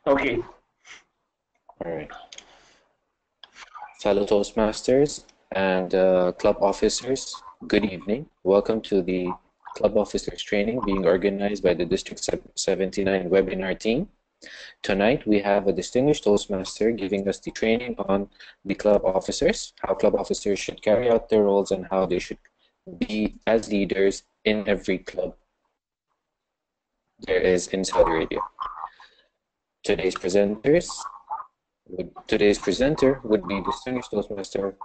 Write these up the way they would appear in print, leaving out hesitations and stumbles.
Okay. All right. Fellow Toastmasters and club officers, good evening. Welcome to the club officers training being organized by the District 79 webinar team. Tonight we have a distinguished Toastmaster giving us the training on the club officers, how club officers should carry out their roles and how they should be as leaders in every club there is in Saudi Arabia. Today's presenter would be distinguished Toastmaster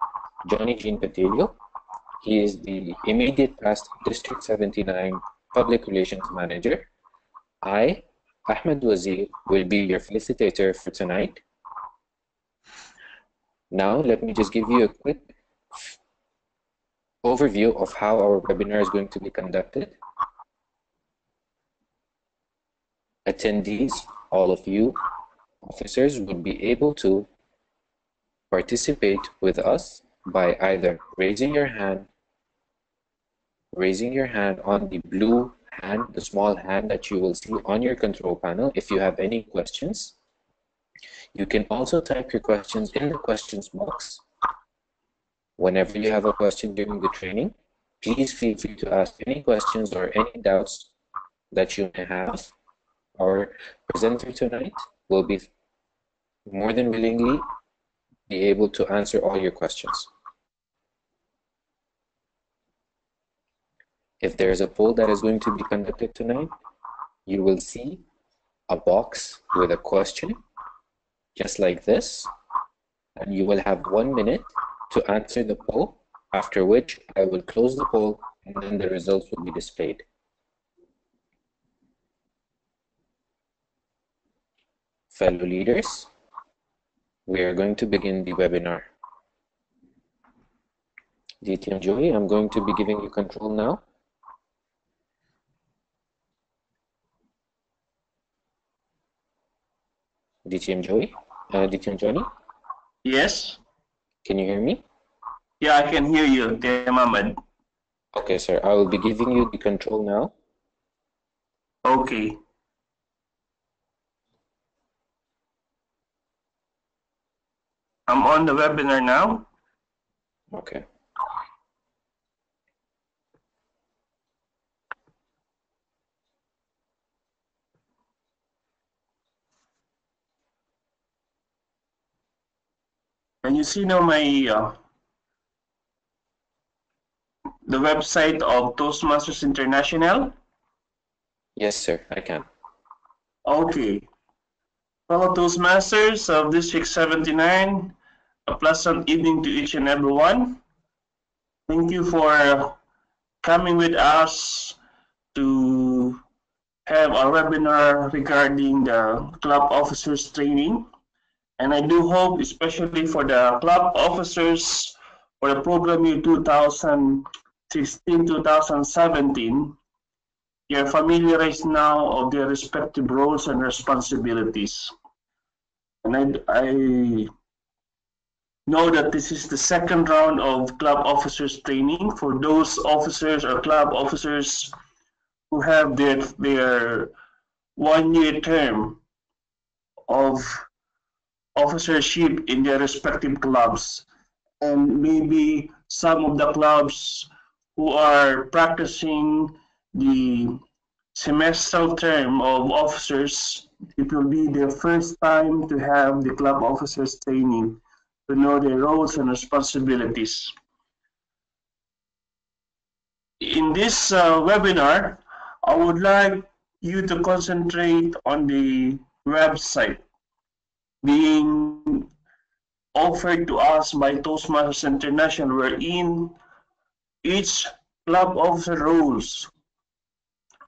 Johnny Jean Patillo. He is the immediate past District 79 Public Relations Manager. I, Ahmed Wazir, will be your facilitator for tonight. Now, let me just give you a quick overview of how our webinar is going to be conducted. Attendees, all of you officers, would be able to participate with us by either raising your hand on the blue hand, the small hand that you will see on your control panel if you have any questions. You can also type your questions in the questions box. Whenever you have a question during the training, please feel free to ask any questions or any doubts that you may have. Our presenter tonight will be more than willingly be able to answer all your questions. If there is a poll that is going to be conducted tonight, you will see a box with a question, just like this, and you will have 1 minute to answer the poll, after which I will close the poll and then the results will be displayed. Fellow leaders, we are going to begin the webinar. DTM Joey, I'm going to be giving you control now. DTM Joey, DTM Johnny? Yes. Can you hear me? Yeah, I can hear you, Ahmed. Okay, sir. I will be giving you the control now. Okay. I'm on the webinar now. Okay. And you see now my the website of Toastmasters International? Yes, sir, I can. Okay. Fellow Toastmasters of District 79, a pleasant evening to each and everyone. Thank you for coming with us to have a webinar regarding the club officers training. And I do hope, especially for the club officers for the program year 2016-2017, you're familiarized now of their respective roles and responsibilities. And I know that this is the second round of club officers training for those officers or club officers who have their 1 year term of officership in their respective clubs. And maybe some of the clubs who are practicing the semestral term of officers, it will be their first time to have the club officers training to know their roles and responsibilities. In this webinar, I would like you to concentrate on the website being offered to us by Toastmasters International, wherein each club officer roles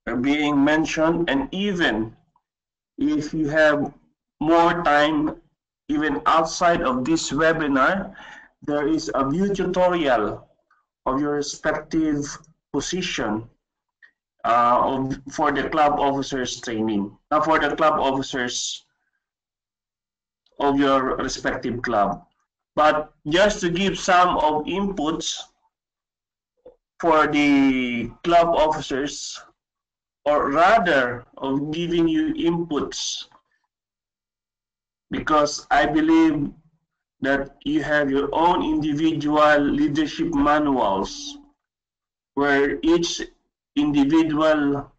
are being mentioned, and even if you have more time, even outside of this webinar, there is a view tutorial of your respective position for the club officers training, for the club officers of your respective club. But just to give some of inputs for the club officers, or rather of giving you inputs because I believe that you have your own individual leadership manuals where each individual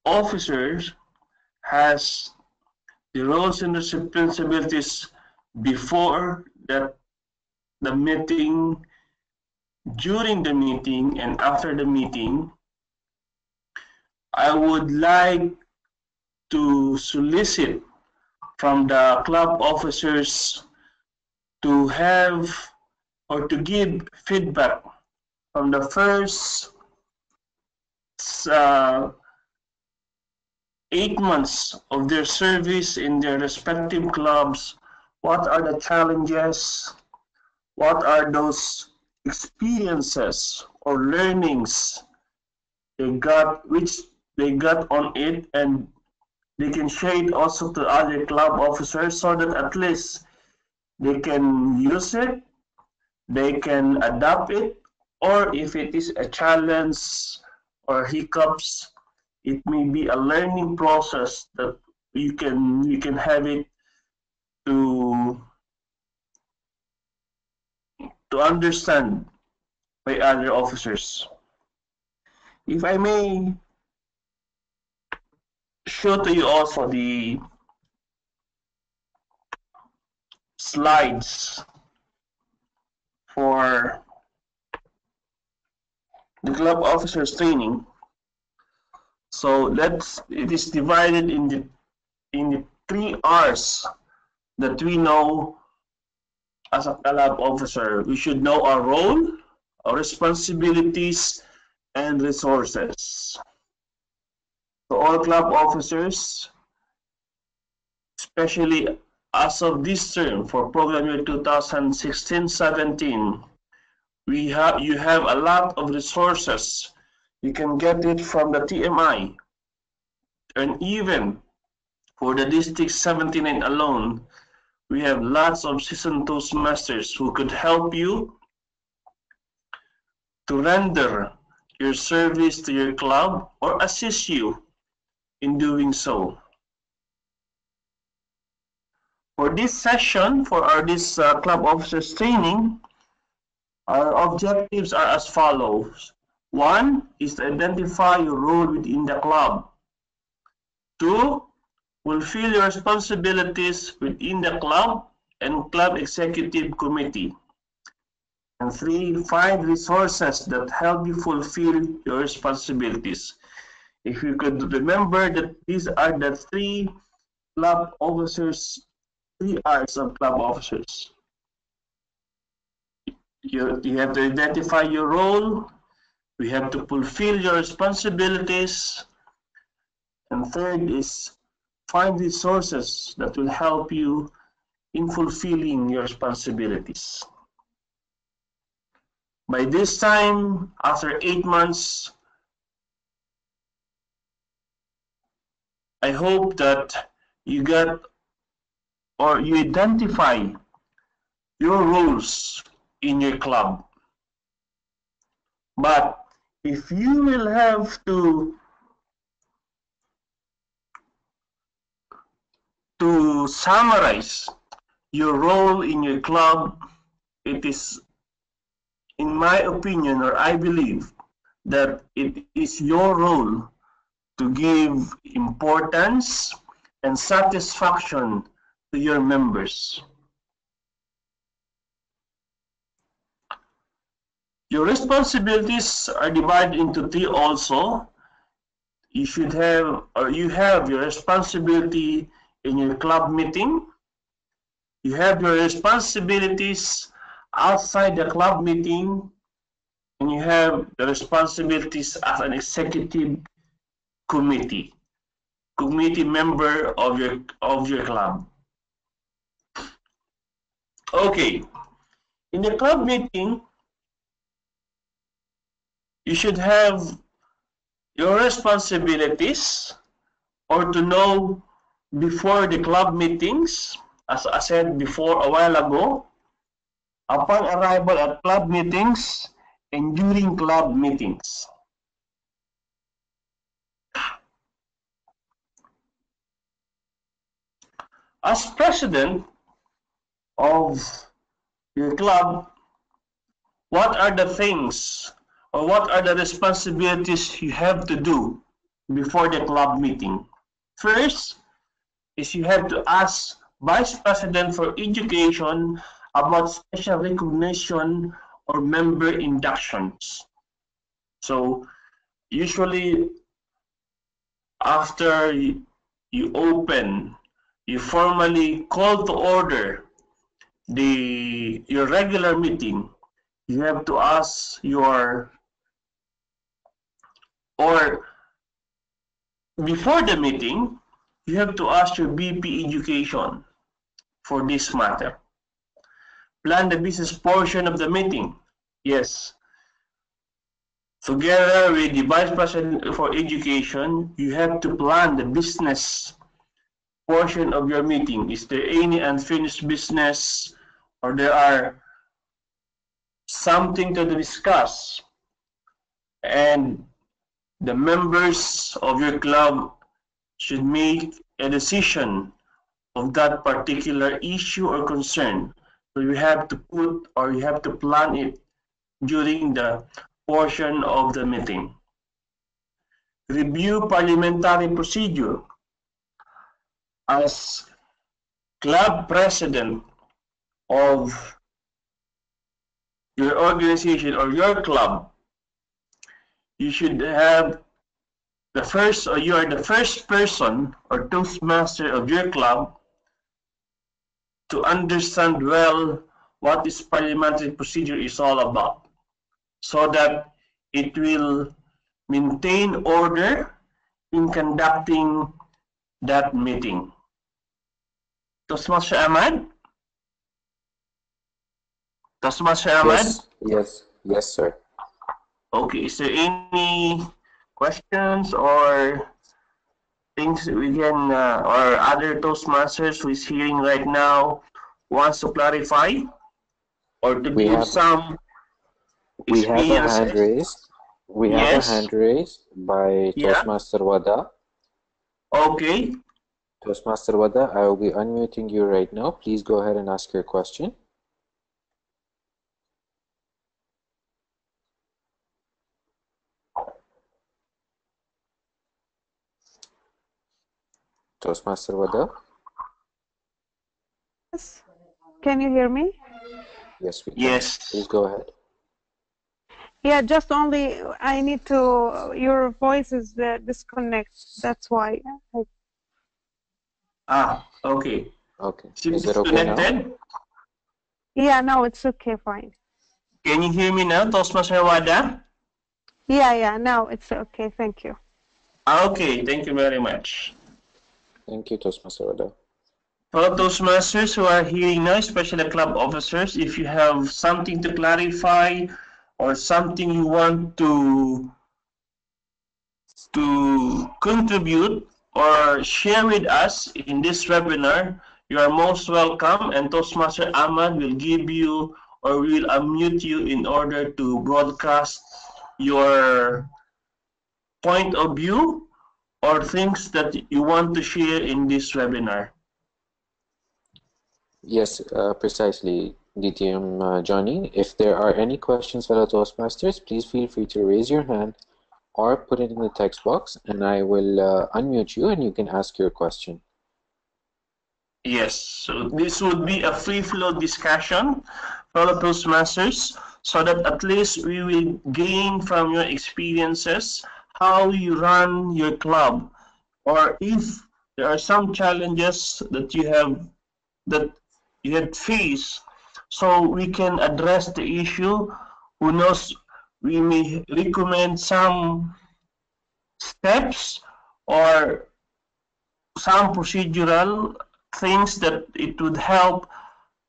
officer has the roles and responsibilities before that the meeting, during the meeting, and after the meeting. I would like to solicit from the club officers to have or to give feedback from the first uh, 8 months of their service in their respective clubs. What are the challenges? What are those experiences or learnings which they got on it, and they can share it also to other club officers so that at least they can use it, they can adapt it, or if it is a challenge or hiccups, it may be a learning process that you can have it to understand by other officers. If I may show to you also the slides for the club officers training. So it is divided in the 3 R's that we know as a club officer. We should know our role, our responsibilities, and resources. So all club officers, especially as of this term for program year 2016-17, you have a lot of resources. You can get it from the TMI, and even for the District 79 alone, we have lots of seasoned Toastmasters who could help you to render your service to your club or assist you in doing so. For this session, for this club officers training, our objectives are as follows. 1 is to identify your role within the club. 2, fulfill your responsibilities within the club and club executive committee. And 3, find resources that help you fulfill your responsibilities. If you could remember that these are the 3 club officers, 3 R's of club officers. You have to identify your role, we have to fulfill your responsibilities, and 3rd is find resources that will help you in fulfilling your responsibilities. By this time, after 8 months, I hope that you got or you identify your roles in your club. But if you will have to summarize your role in your club, it is, in my opinion, or I believe, that it is your role to give importance and satisfaction to your members. Your responsibilities are divided into 3 also. You should have, or you have your responsibility in your club meeting. You have your responsibilities outside the club meeting, and you have the responsibilities as an executive committee member of your club. Okay, in the club meeting, you should have your responsibilities, or to know before the club meetings, as I said before a while ago, upon arrival at club meetings and during club meetings. As president of your club, what are the things or what are the responsibilities you have to do before the club meeting? First is you have to ask Vice President for Education about special recognition or member inductions. So usually after you formally call to order your regular meeting, you have to ask or before the meeting, you have to ask your BP Education for this matter. Plan the business portion of the meeting. Yes. Together with the Vice President for Education, you have to plan the business portion of your meeting. Is there any unfinished business or there are something to discuss? And the members of your club should make a decision of that particular issue or concern. So you have to put or you have to plan it during the portion of the meeting. Review parliamentary procedure. As club president of your organization or your club, you should have you are the first person or toastmaster of your club to understand well what this parliamentary procedure is all about, so that it will maintain order in conducting that meeting. Toastmaster Ahmad? Toastmaster Ahmad? Yes, sir. Okay, is there any questions or things we can, or other Toastmasters who is hearing right now wants to clarify or to give some We have a experiences? hand raised. We have a Yes. hand raised by Yeah. Toastmaster Wada. Okay. Toastmaster Wada, I will be unmuting you right now. Please go ahead and ask your question. Toastmaster Wada? Yes. Can you hear me? Yes, we can. Yes. Please go ahead. Yeah, just only I need to. Your voice is disconnect. That's why. Okay. Okay. Is Is it okay now? connected? Yeah, no, it's okay, fine. Can you hear me now, Toastmaster Wada? Yeah, now it's okay. Thank you. Okay, thank you very much. Thank you, Toastmaster Wada. For Toastmasters who are hearing now, especially club officers, if you have something to clarify or something you want to contribute or share with us in this webinar, you are most welcome, and Toastmaster Ahmad will give you or will unmute you in order to broadcast your point of view or things that you want to share in this webinar. Yes, precisely, DTM Johnny. If there are any questions, fellow Toastmasters, please feel free to raise your hand or put it in the text box, and I will unmute you and you can ask your question. Yes, so this would be a free-flow discussion, fellow Toastmasters, so that at least we will gain from your experiences how you run your club, or if there are some challenges that you had faced, so we can address the issue. Who knows, we may recommend some steps or some procedural things that it would help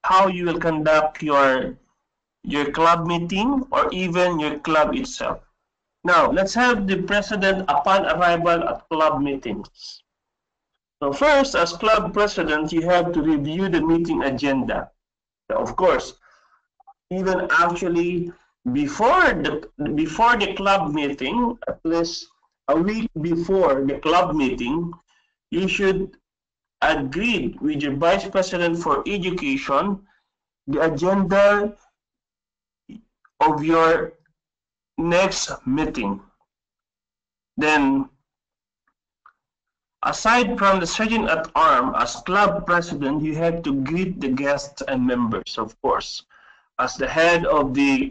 how you will conduct your club meeting or even your club itself. Now, let's have the president upon arrival at club meetings. So first, as club president, you have to review the meeting agenda. Of course, even actually before the club meeting, at least a week before the club meeting, you should agreed with your Vice President for Education the agenda of your next meeting. Then, aside from the Sergeant at Arms, as club president, you have to greet the guests and members, of course. As the head of the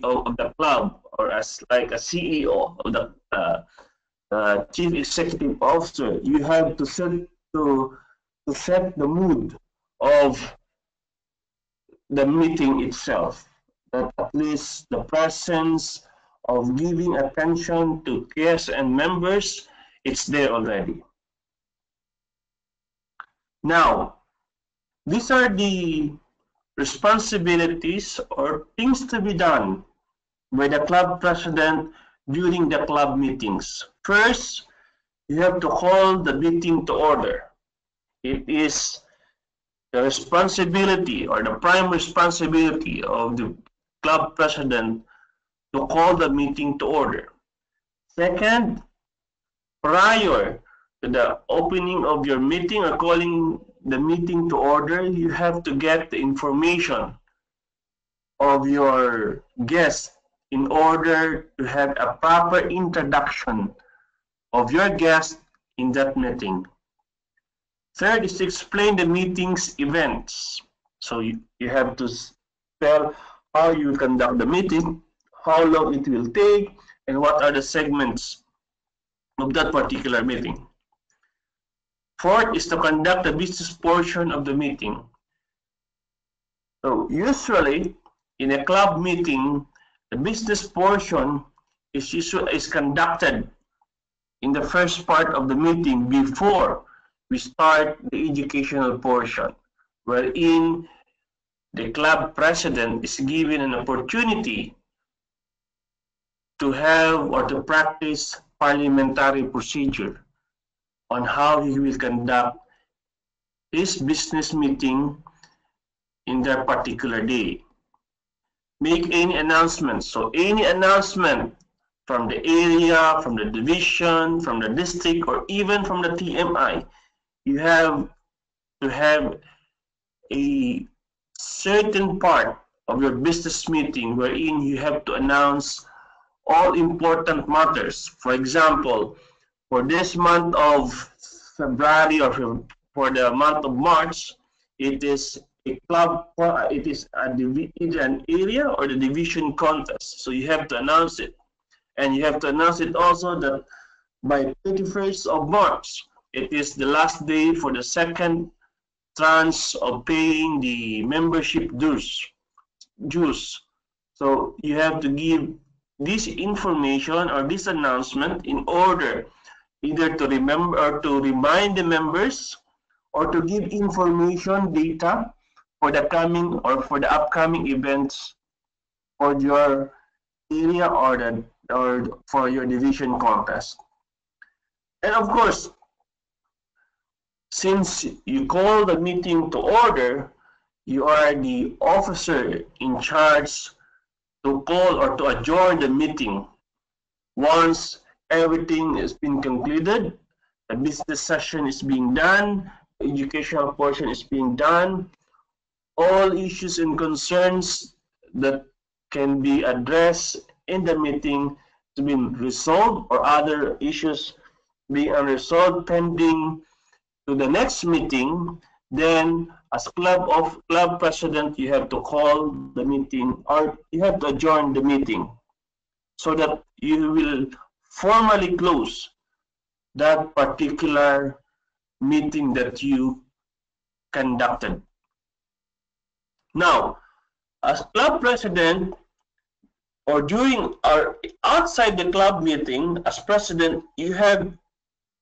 club, or as like a CEO of the Chief Executive Officer, you have to set the mood of the meeting itself. That at least the presence of giving attention to guests and members, it's there already. Now, these are the responsibilities or things to be done by the club president during the club meetings. First, you have to call the meeting to order. It is the responsibility or the prime responsibility of the club president to call the meeting to order. Second, prior to the opening of your meeting or calling the meeting to order, you have to get the information of your guests in order to have a proper introduction of your guest in that meeting. Third is to explain the meeting's events. So you have to tell how you will conduct the meeting, how long it will take, and what are the segments of that particular meeting. Fourth is to conduct the business portion of the meeting. So usually, in a club meeting, the business portion is conducted in the first part of the meeting before we start the educational portion, wherein the club president is given an opportunity to have or to practice parliamentary procedure on how he will conduct his business meeting in that particular day. Make any announcements. So any announcement from the area, from the division, from the district, or even from the TMI, you have to have a certain part of your business meeting wherein you have to announce all important matters. For example, for this month of February or for the month of March, it is a club, it is an area or the division contest. So you have to announce it. And you have to announce it also that by 31st of March, it is the last day for the second tranche of paying the membership dues. So you have to give this information or this announcement in order either to remember or to remind the members or to give information data for the coming or for the upcoming events for your area or for your division contest. And of course, since you call the meeting to order, you are the officer in charge to call or to adjourn the meeting. Once everything has been concluded, the business session is being done, the educational portion is being done, all issues and concerns that can be addressed in the meeting to be resolved or other issues being unresolved pending to the next meeting, then as club president, you have to call the meeting or you have to adjourn the meeting so that you will formally close that particular meeting that you conducted. Now, as club president or during or outside the club meeting as president, you have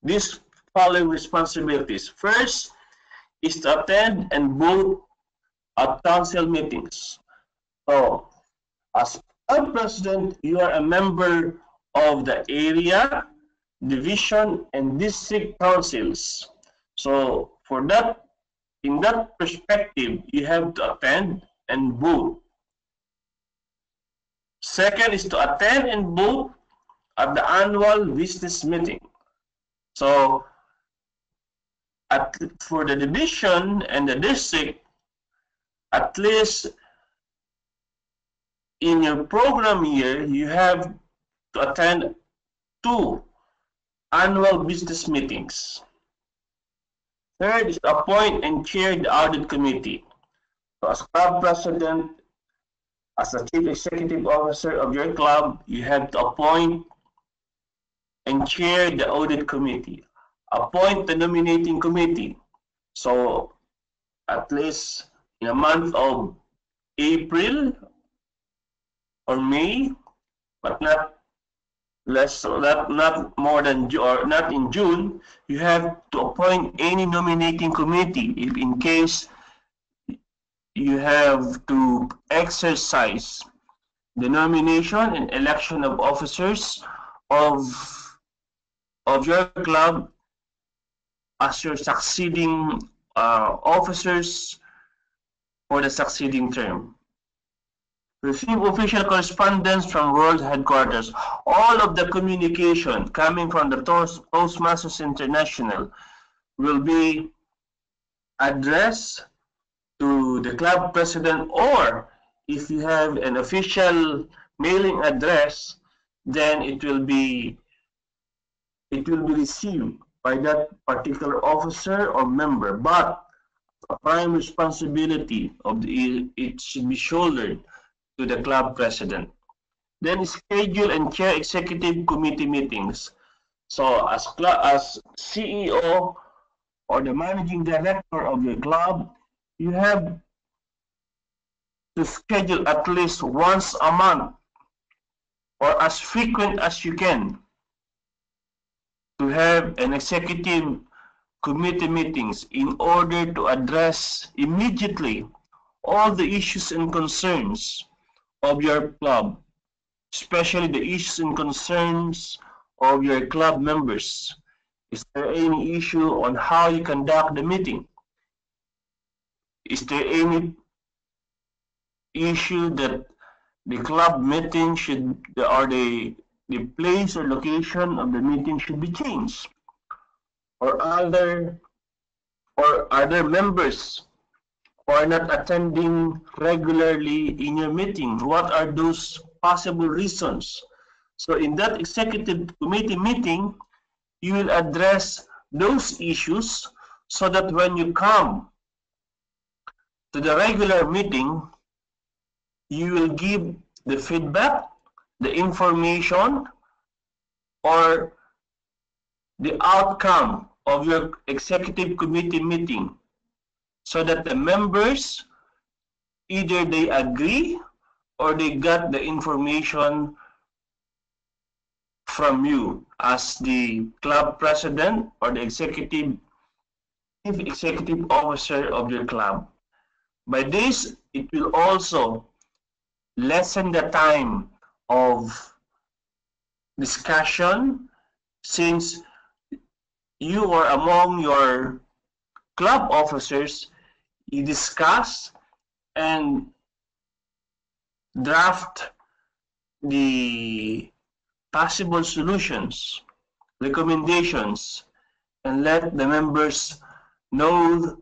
these following responsibilities. First is to attend and vote at council meetings. So, as club president, you are a member of the area, division, and district councils. So, for that, in that perspective, you have to attend and vote. Second is to attend and vote at the annual business meeting. So, for the division and the district, at least in your program year, you have to attend 2 annual business meetings. Third is appoint and chair the audit committee. So as club president, as the chief executive officer of your club, you have to appoint and chair the audit committee. Appoint the nominating committee. So at least in a month of April or May, but not more than or not in June, you have to appoint any nominating committee if in case you have to exercise the nomination and election of officers of your club as your succeeding officers for the succeeding term. Receive official correspondence from World Headquarters. All of the communication coming from the Toastmasters International will be addressed to the club president, or if you have an official mailing address, then it will be received by that particular officer or member. But the prime responsibility of it should be shouldered to the club president. Then schedule and chair executive committee meetings. So as CEO or the managing director of your club, you have to schedule at least once a month or as frequent as you can to have an executive committee meetings in order to address immediately all the issues and concerns of your club, especially the issues and concerns of your club members. Is there any issue on how you conduct the meeting? Is there any issue that the club meeting should, or the place or location of the meeting should be changed? Or are there members who are not attending regularly in your meeting? What are those possible reasons? So in that executive committee meeting, you will address those issues so that when you come to the regular meeting, you will give the feedback, the information, or the outcome of your executive committee meeting, so that the members, either they agree or they got the information from you as the club president or the chief executive officer of your club. By this, it will also lessen the time of discussion, since you are among your club officers, you discuss and draft the possible solutions, recommendations, and let the members know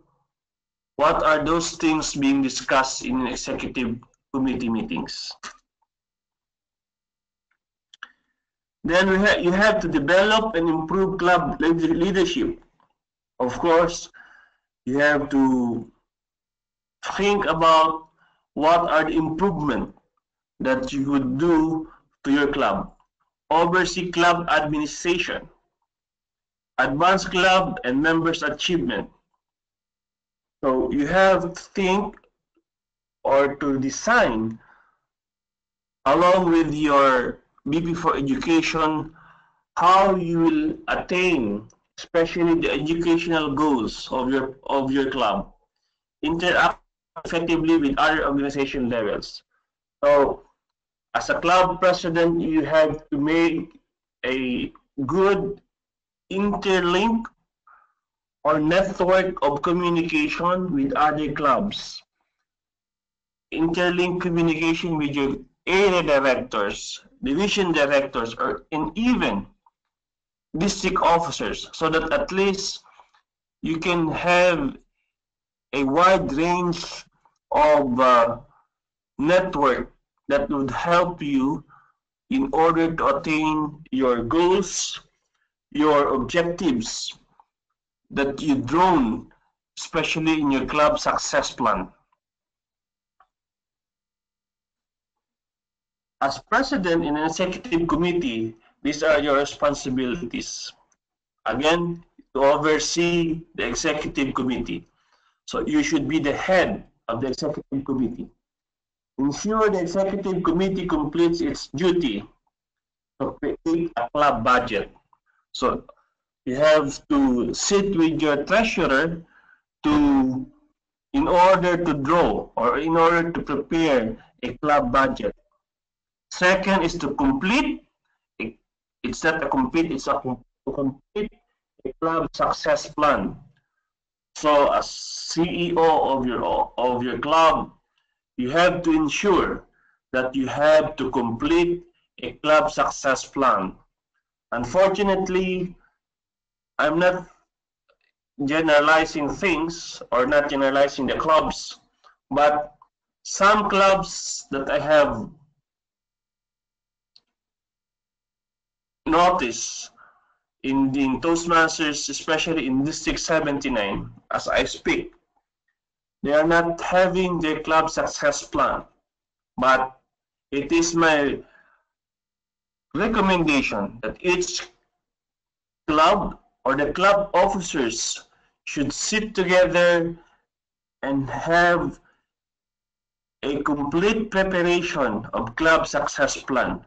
what are those things being discussed in executive committee meetings. Then you have to develop and improve club leadership. Of course, you have to think about what are the improvements that you would do to your club. Oversee club administration, advance club and members' achievement. So you have to think or to design, along with your BP for education, how you will attain, especially the educational goals of your club. Interact effectively with other organization levels. So, as a club president, you have to make a good interlink or network of communication with other clubs. Interlink communication with your area directors, division directors, and even district officers, so that at least you can have a wide range of network that would help you in order to attain your goals, your objectives that you drawn, especially in your club success plan. As president in an executive committee, these are your responsibilities. Again, to oversee the executive committee. So you should be the head of the executive committee. Ensure the executive committee completes its duty to create a club budget. So you have to sit with your treasurer to in order to draw or in order to prepare a club budget. Second is to complete. It's not a complete. It's a to complete a club success plan. So as CEO of your club, you have to ensure that you have to complete a club success plan. Unfortunately, I'm not generalizing things or not generalizing the clubs, but some clubs that I have noticed in Toastmasters, especially in District 79, as I speak, they are not having their club success plan. But it is my recommendation that each club or the club officers should sit together and have a complete preparation of club success plan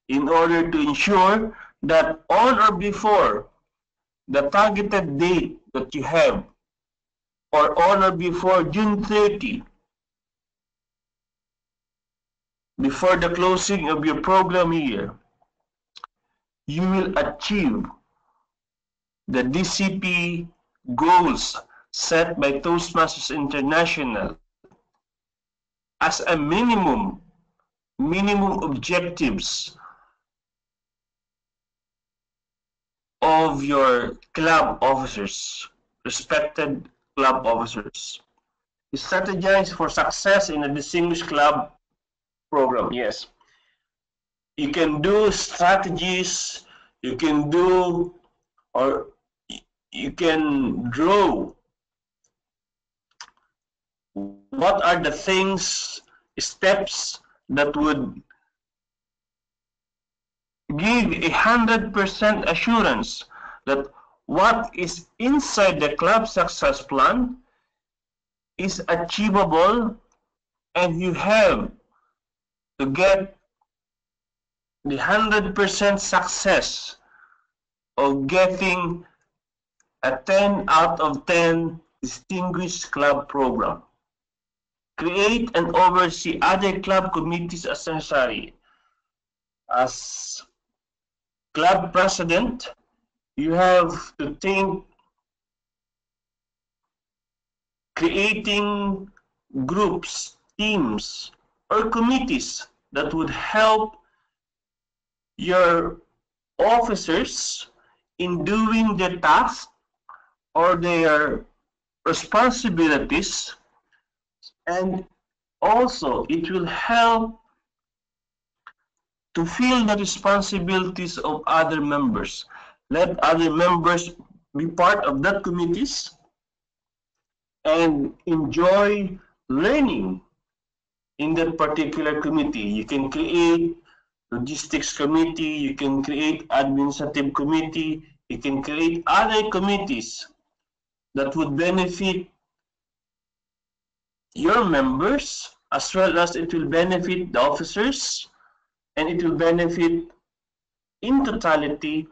in order to ensure that on or before the targeted date that you have or on or before June 30, before the closing of your program year, you will achieve the DCP goals set by Toastmasters International as a minimum objectives of your club officers, respected club officers. Strategize for success in a distinguished club program. Yes. You can do strategies, you can do or you can draw what are the things, steps that would give 100% assurance that what is inside the club success plan is achievable, and you have to get the 100% success of getting a 10 out of 10 distinguished club program. Create and oversee other club committees as necessary. As club president, you have to think creating groups, teams, or committees that would help your officers in doing their tasks or their responsibilities, and also it will help to feel the responsibilities of other members. Let other members be part of that committees and enjoy learning in that particular committee. You can create logistics committee, you can create administrative committee, you can create other committees that would benefit your members, as well as it will benefit the officers, and it will benefit in totality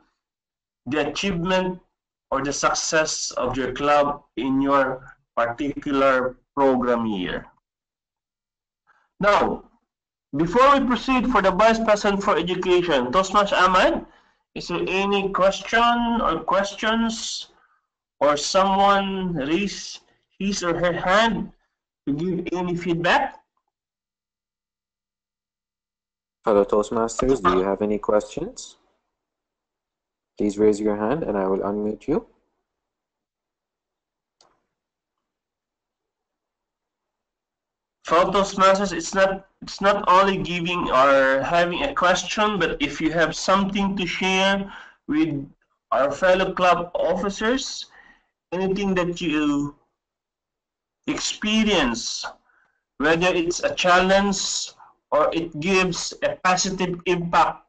the achievement or the success of your club in your particular program year. Now, before we proceed for the Vice President for Education, Toastmaster Ahmad, is there any question or questions, or someone raise his or her hand to give any feedback? Hello, Toastmasters. Do you have any questions? Please raise your hand and I will unmute you. Toastmasters, it's not only giving or having a question, but if you have something to share with our fellow club officers, anything that you experience, whether it's a challenge or it gives a positive impact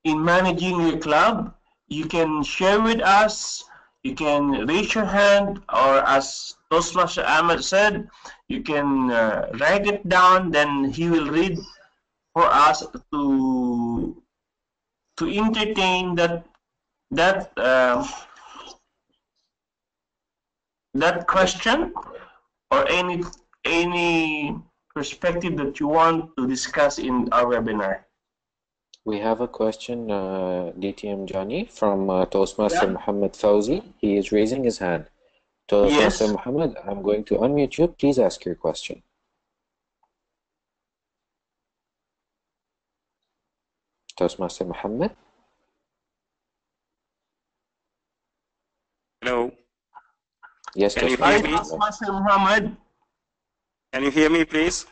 in managing your club, you can share with us. You can raise your hand, or as Toastmaster Ahmed said, you can write it down. Then he will read for us to entertain that that question or any perspective that you want to discuss in our webinar. We have a question, DTM Johnny, from Toastmaster Yeah. Muhammad Fauzi. He is raising his hand. Toastmaster Yes. Muhammad, I'm going to unmute you. Please ask your question. Toastmaster Muhammad? Hello. Yes, Can you Hi, hear me? Toastmaster Muhammad. Can you hear me, please?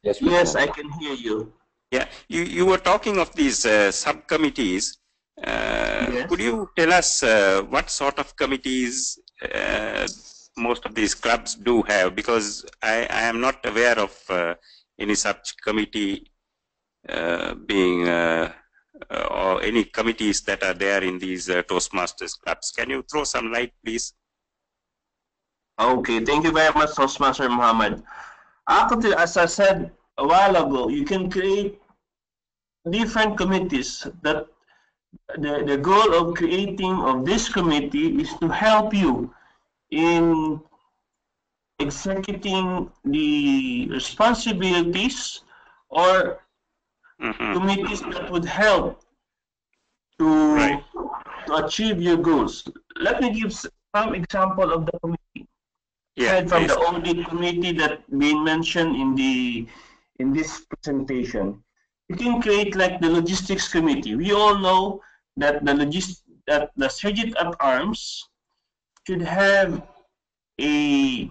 Yes, we Yes, can. I can hear you. Yeah, you were talking of these subcommittees. Yes. Could you tell us what sort of committees most of these clubs do have? Because I am not aware of any such committee being or any committees that are there in these Toastmasters clubs. Can you throw some light, please? Okay, thank you very much, Toastmaster Muhammad. Actually, as I said a while ago, you can create different committees. That the goal of creating of this committee is to help you in executing the responsibilities or committees that would help to, Right. to achieve your goals. Let me give some example of the committee. Yeah, Aside from please. the audit committee that being mentioned in this presentation, you can create like the logistics committee. We all know that the sergeant at arms should have a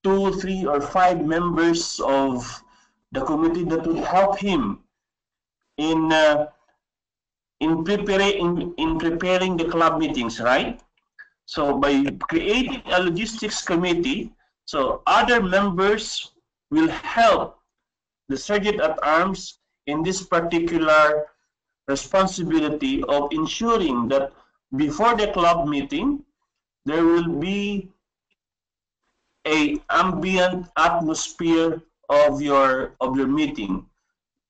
2, 3, or 5 members of the committee that would help him in preparing the club meetings, right? So by creating a logistics committee, so other members will help the sergeant at arms in this particular responsibility of ensuring that before the club meeting, there will be a ambient atmosphere of your meeting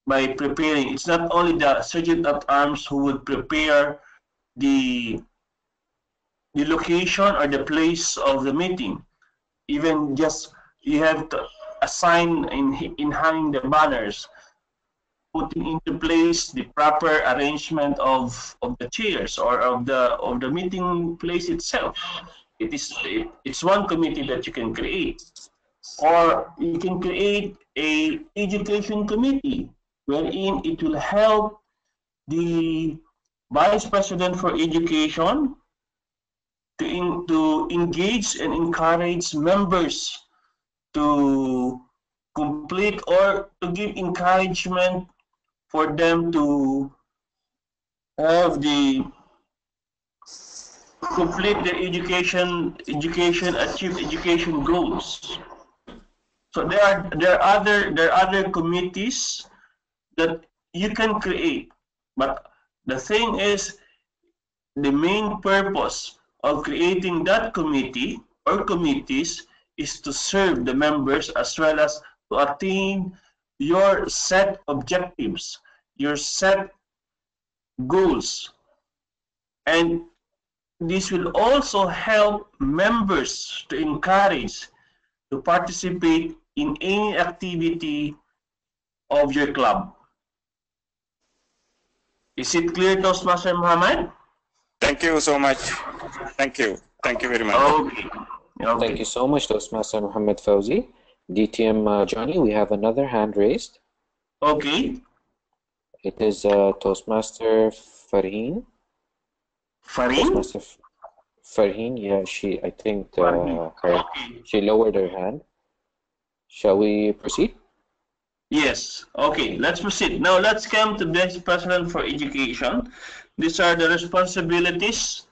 by preparing. It's not only the sergeant at arms who would prepare the location or the place of the meeting. Even just you have to assign in hanging the banners, putting into place the proper arrangement of the chairs or of the meeting place itself. It's one committee that you can create, or you can create a education committee wherein it will help the vice president for education to engage and encourage members to complete or to give encouragement for them to have the complete their education, achieve education goals. So there are other committees that you can create, but the thing is, the main purpose of creating that committee or committees is to serve the members as well as to attain your set objectives, your set goals. And this will also help members to encourage to participate in any activity of your club. Is it clear, Toastmaster Muhammad? Thank you so much. Thank you. Thank you very much. Okay. Okay. Thank you so much, Toastmaster Muhammad Fauzi. DTM Johnny, we have another hand raised. Okay. It is Toastmaster Farheen. Farin? Toastmaster Farheen, yeah, I think Farheen. Okay. she lowered her hand. Shall we proceed? Yes. Okay, let's proceed. Now let's come to Vice President for Education. These are the responsibilities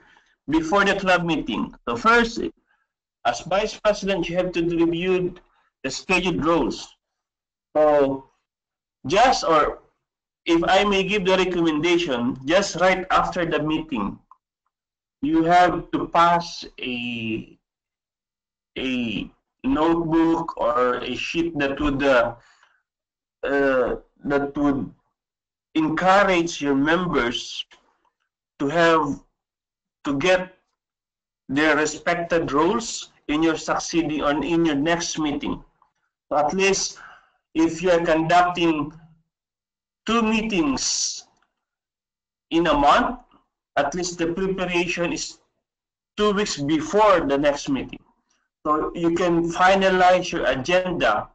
before the club meeting. So first, as Vice President, you have to review the scheduled roles. So just, or if I may give the recommendation, just right after the meeting, you have to pass a notebook or a sheet that would encourage your members to have to get their respected roles in your succeeding or in your next meeting. So at least if you are conducting 2 meetings in a month, at least the preparation is 2 weeks before the next meeting. So you can finalize your agenda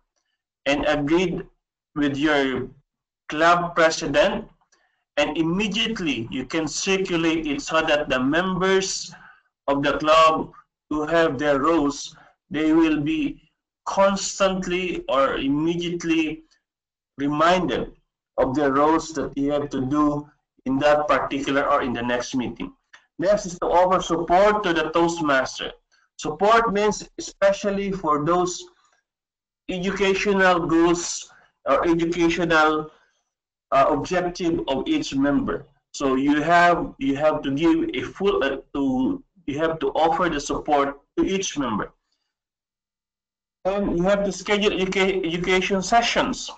and agree with your club president, and immediately you can circulate it so that the members of the club who have their roles, they will be constantly or immediately reminded of the roles that you have to do in that particular or in the next meeting. Next is to offer support to the Toastmaster. Support means especially for those educational goals or educational objective of each member. So you have to give a full you have to offer the support to each member, and you have to schedule education sessions.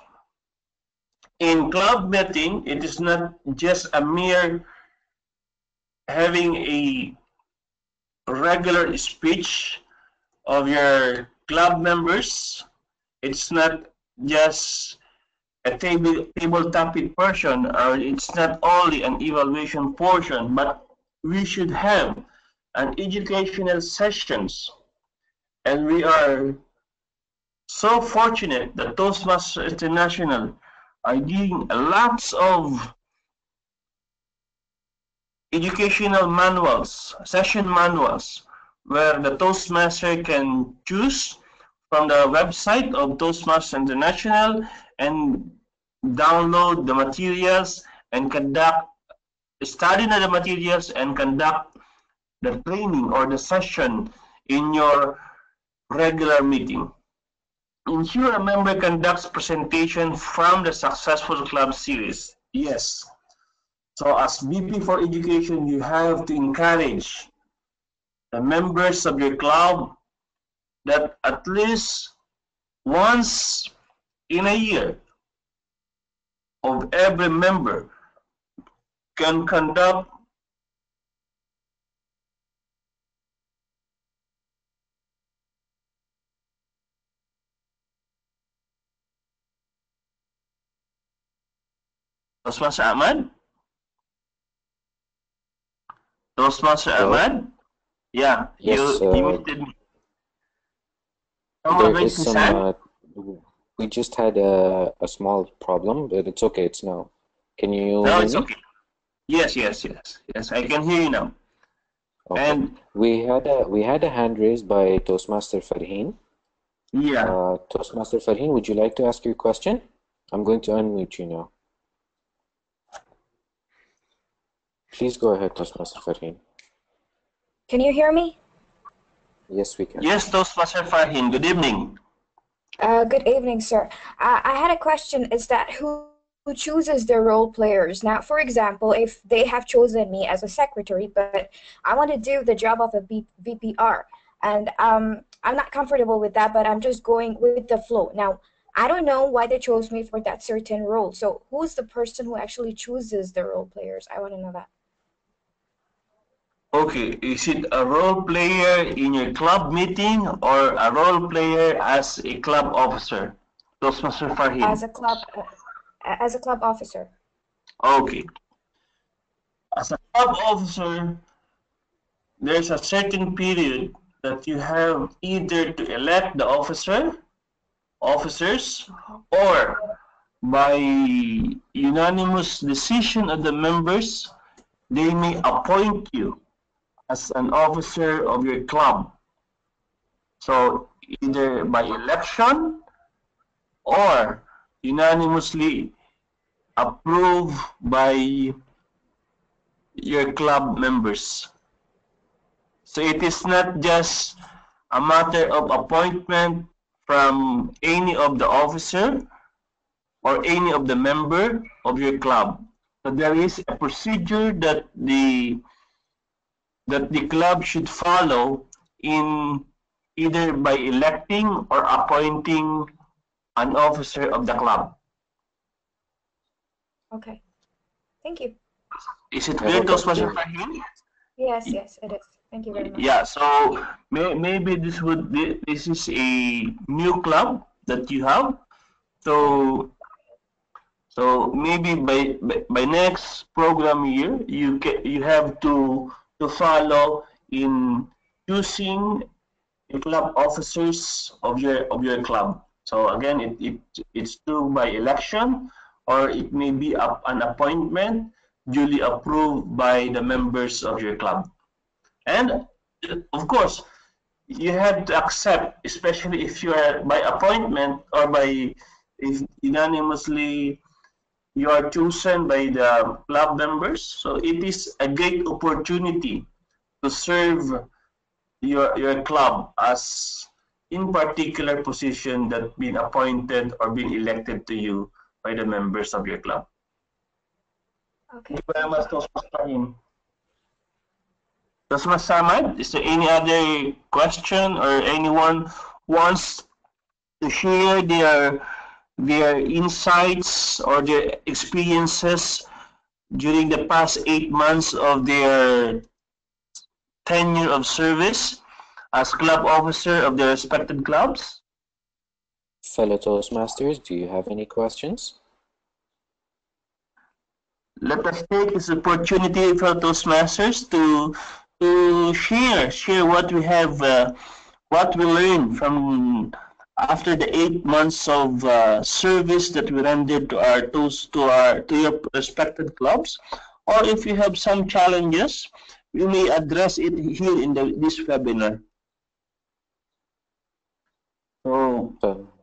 In club meeting, it is not just a mere having a regular speech of your club members. It's not just a table topic portion, or it's not only an evaluation portion, but we should have an educational sessions. And we are so fortunate that Toastmasters International are giving lots of educational manuals, session manuals, where the Toastmaster can choose from the website of Toastmasters International and download the materials and study the materials and conduct the training or the session in your regular meeting. Ensure a member conducts presentation from the successful club series. Yes. So as VP for Education, you have to encourage the members of your club that at least once in a year of every member can conduct Toastmaster Ahmad? Toastmaster Ahmad? Yeah, Yes, you muted me. there is some, we just had a small problem, but it's okay, it's now. Can you No, hear it's me? okay. Yes, I can hear you now. Okay. And we had a hand raised by Toastmaster Farheen. yeah, Toastmaster Farheen, would you like to ask your question? I'm going to unmute you now. Please go ahead, Toastmaster Farheen. Can you hear me? Yes, we can. yes, Toastmaster Farhin, good evening. Good evening, sir. I had a question. Is that who chooses their role players? Now, for example, if they have chosen me as a secretary, but I want to do the job of a VPR, and I'm not comfortable with that, but I'm just going with the flow. Now, I don't know why they chose me for that certain role. So who's the person who actually chooses the role players? I want to know that. Okay, is it a role player in your club meeting or a role player as a club officer? Toastmaster Farhin. As a club officer. Okay. As a club officer, there's a certain period that you have either to elect the officers, or by unanimous decision of the members, they may appoint you as an officer of your club. So either by election or unanimously approved by your club members. So it is not just a matter of appointment from any of the officer or any of the member of your club. So there is a procedure that the club should follow in either by electing or appointing an officer of the club. Okay. Thank you. Is it I clear hope to that Mr. clear. Fahim? Yes, yes, it is. Thank you very much. Yeah, so maybe this is a new club that you have. So maybe by next program year you have to follow in choosing the club officers of your club. So again, it's due by election, or it may be an appointment duly approved by the members of your club. And of course, you have to accept, especially if you are by appointment or by if unanimously you are chosen by the club members. So it is a great opportunity to serve your club as in particular position that been appointed or been elected to you by the members of your club. Okay. Thank you very much, Tosma. Tosma Samad, is there any other question or anyone wants to share their insights or their experiences during the past 8 months of their tenure of service as club officer of their respected clubs? Fellow Toastmasters, do you have any questions? Let us take this opportunity for Toastmasters to share what we have, what we learned from after the 8 months of service that we rendered to our to your respected clubs, or if you have some challenges, we may address it here in this webinar. So,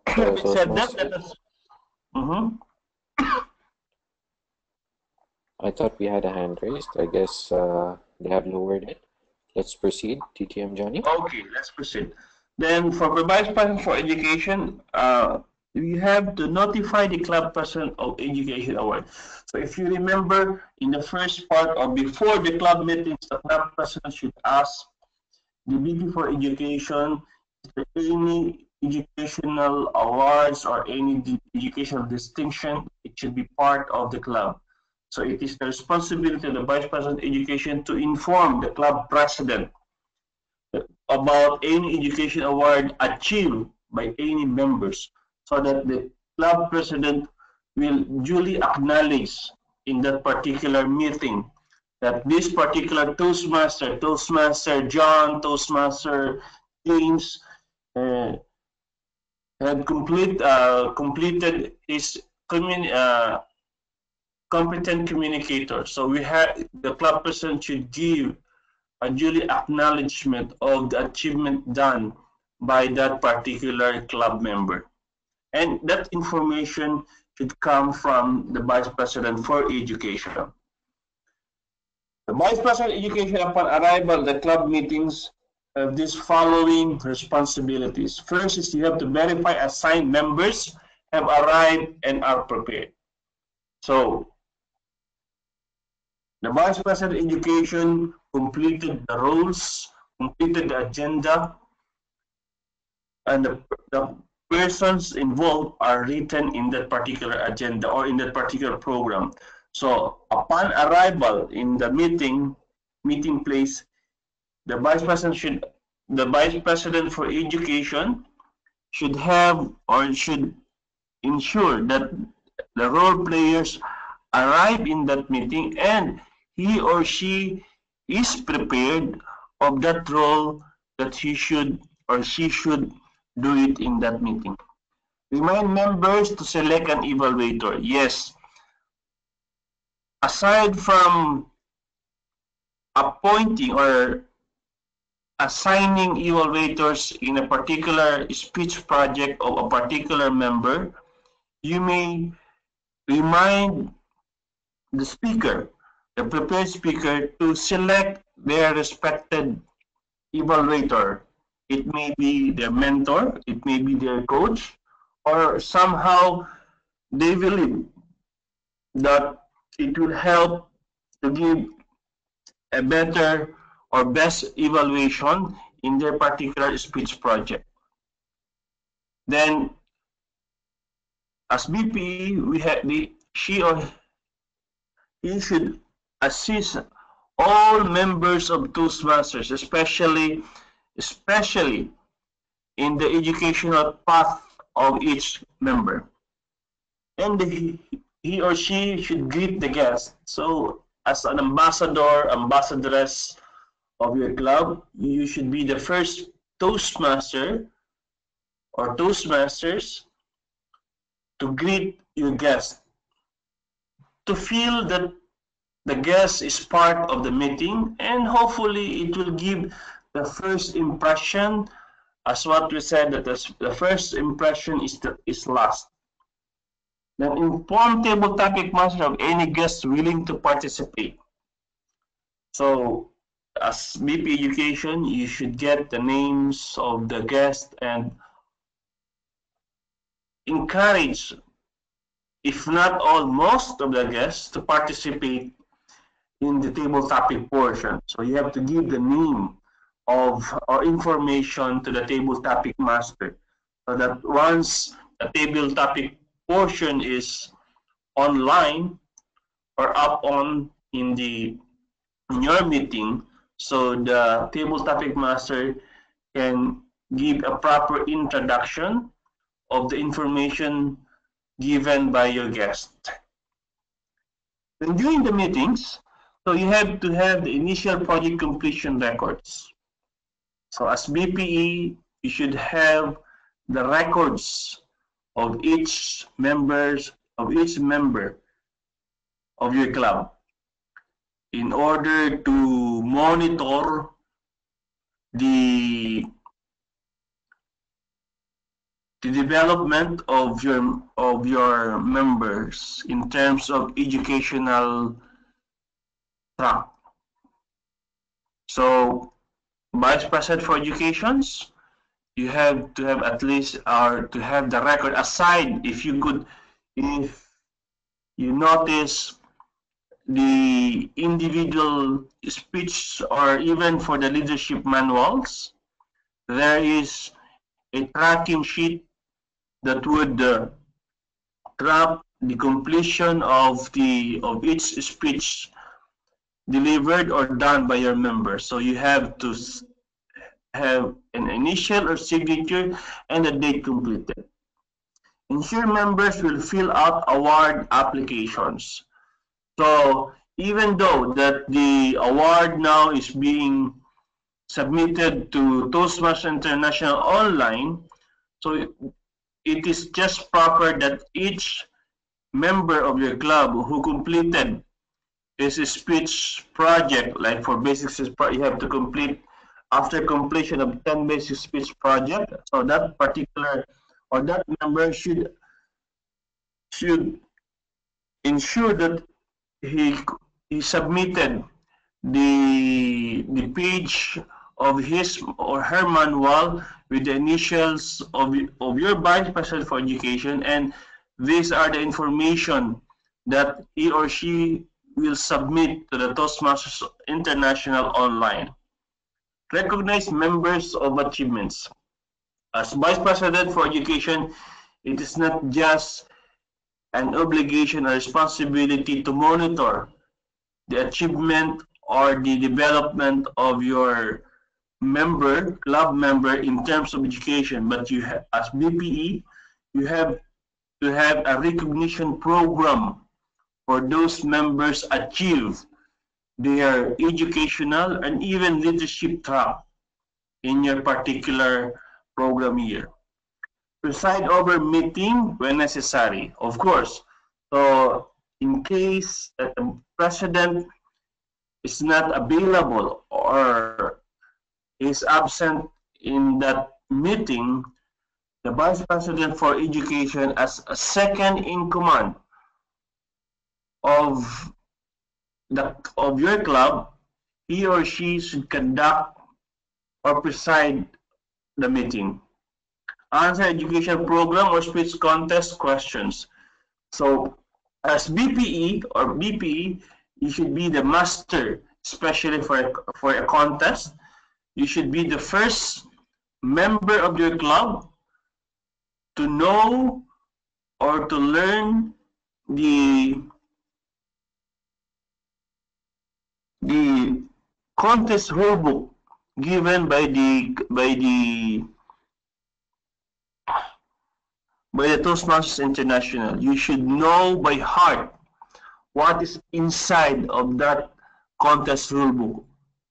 having said that, let us. I thought we had a hand raised. I guess they have lowered it. Let's proceed. TTM Johnny. Okay, let's proceed. Then for the Vice President for Education, we have to notify the Club President of Education Award. So if you remember, in the first part or before the club meetings, the Club President should ask the VP for Education, is there any educational awards or any educational distinction? It should be part of the club. So it is the responsibility of the Vice President of Education to inform the club president about any education award achieved by any members, so that the club president will duly acknowledge in that particular meeting that this particular Toastmaster John, Toastmaster James, had completed his competent communicator. So we have the club president should give a duly acknowledgement of the achievement done by that particular club member. And that information should come from the Vice President for Education. The Vice President of Education, upon arrival at the club meetings, have these following responsibilities. First is you have to verify assigned members have arrived and are prepared. So, the Vice President of Education completed the rules, completed the agenda, and the persons involved are written in that particular agenda or in that particular program. So upon arrival in the meeting place, the Vice President for Education should have or should ensure that the role players arrive in that meeting and he or she is prepared of that role that he should or she should do it in that meeting. Remind members to select an evaluator. Yes. Aside from appointing or assigning evaluators in a particular speech project of a particular member, you may remind the speaker, the prepared speaker, to select their respected evaluator. It may be their mentor, it may be their coach, or somehow they believe that it will help to give a better or best evaluation in their particular speech project. Then, as BPE, we have she or he should assist all members of Toastmasters, especially in the educational path of each member. And he or she should greet the guest. So, as an ambassador, ambassadress of your club, you should be the first Toastmaster or Toastmasters to greet your guest, to feel that the guest is part of the meeting, and hopefully it will give the first impression, as what we said, that the first impression is last. Then inform table topic master of any guest willing to participate. So as BP Education, you should get the names of the guests and encourage, if not all, most of the guests to participate in the table topic portion. So you have to give the name of or information to the table topic master, so that once the table topic portion is online or up on in your meeting, so the table topic master can give a proper introduction of the information given by your guest. Then during the meetings, so you have to have the initial project completion records. So as BPE, you should have the records of each member of your club in order to monitor the development of your members in terms of educational track. So, Vice President for Educations, you have to have at least to have the record aside. If you notice the individual speech or even for the leadership manuals, there is a tracking sheet that would track the completion of each speech delivered or done by your member. So you have to have an initial or signature and a date completed. Ensure members will fill out award applications. So even though that the award now is being submitted to Toastmasters International online, so it is just proper that each member of your club who completed this speech project, like for basic speech, you have to complete after completion of 10 basic speech project. So that particular or that member should ensure that he submitted the page of his or her manual with the initials of your Vice President for Education, and these are the information that he or she will submit to the Toastmasters International online. Recognize members of achievements. As Vice President for Education, it is not just an obligation or responsibility to monitor the achievement or the development of your club member in terms of education, but you have, as BPE, you have to have a recognition program for those members achieve their educational and even leadership track in your particular program year. Preside over meeting when necessary, of course. So in case that the president is not available or is absent in that meeting, the Vice President for Education as a second in command of your club. He or she should conduct or preside the meeting. Answer education program or speech contest questions. So as BPE, you should be the master, especially for a contest. You should be the first member of your club to know or to learn the contest rulebook given by the Toastmasters International. You should know by heart what is inside of that contest rulebook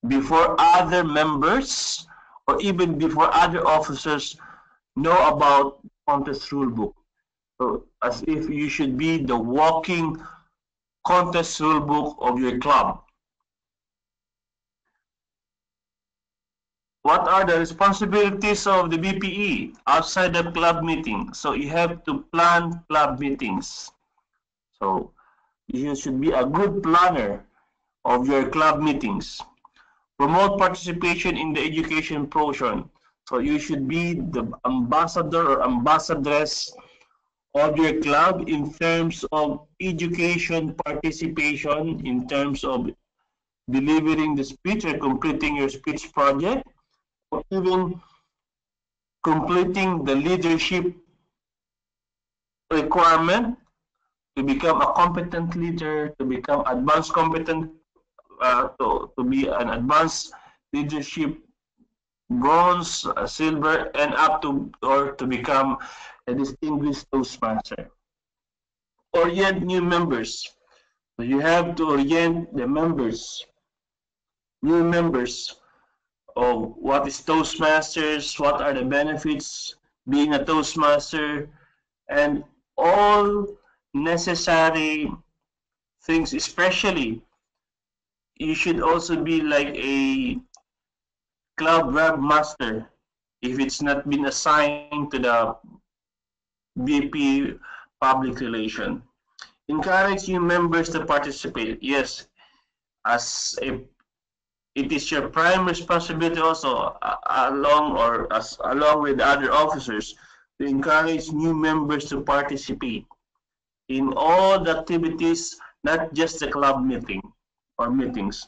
before other members or even before other officers know about contest rulebook. So as if you should be the walking contest rulebook of your club. What are the responsibilities of the BPE outside the club meeting? So you have to plan club meetings. So you should be a good planner of your club meetings. Promote participation in the education portion. So you should be the ambassador or ambassadress of your club in terms of education participation, in terms of delivering the speech or completing your speech project, or even completing the leadership requirement to become a competent leader, to become advanced competent, to be an advanced leadership bronze, silver, and up to or to become a distinguished Toastmaster. Orient new members. So you have to orient the members, new members, of what is Toastmasters, what are the benefits being a Toastmaster, and all necessary things. Especially, you should also be like a club webmaster if it's not been assigned to the VP Public Relation. Encourage new members to participate. Yes, as a it is your prime responsibility also along with other officers to encourage new members to participate in all the activities, not just the club meeting or meetings.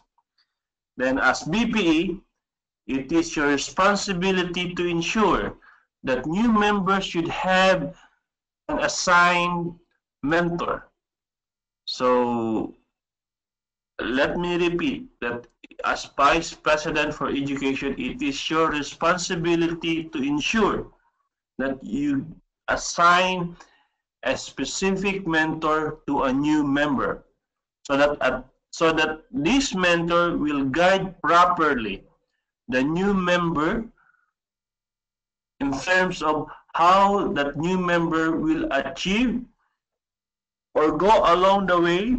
Then as BPE, it is your responsibility to ensure that new members should have an assigned mentor. So let me repeat that as Vice President for Education, it is your responsibility to ensure that you assign a specific mentor to a new member so that this mentor will guide properly the new member in terms of how that new member will achieve or go along the way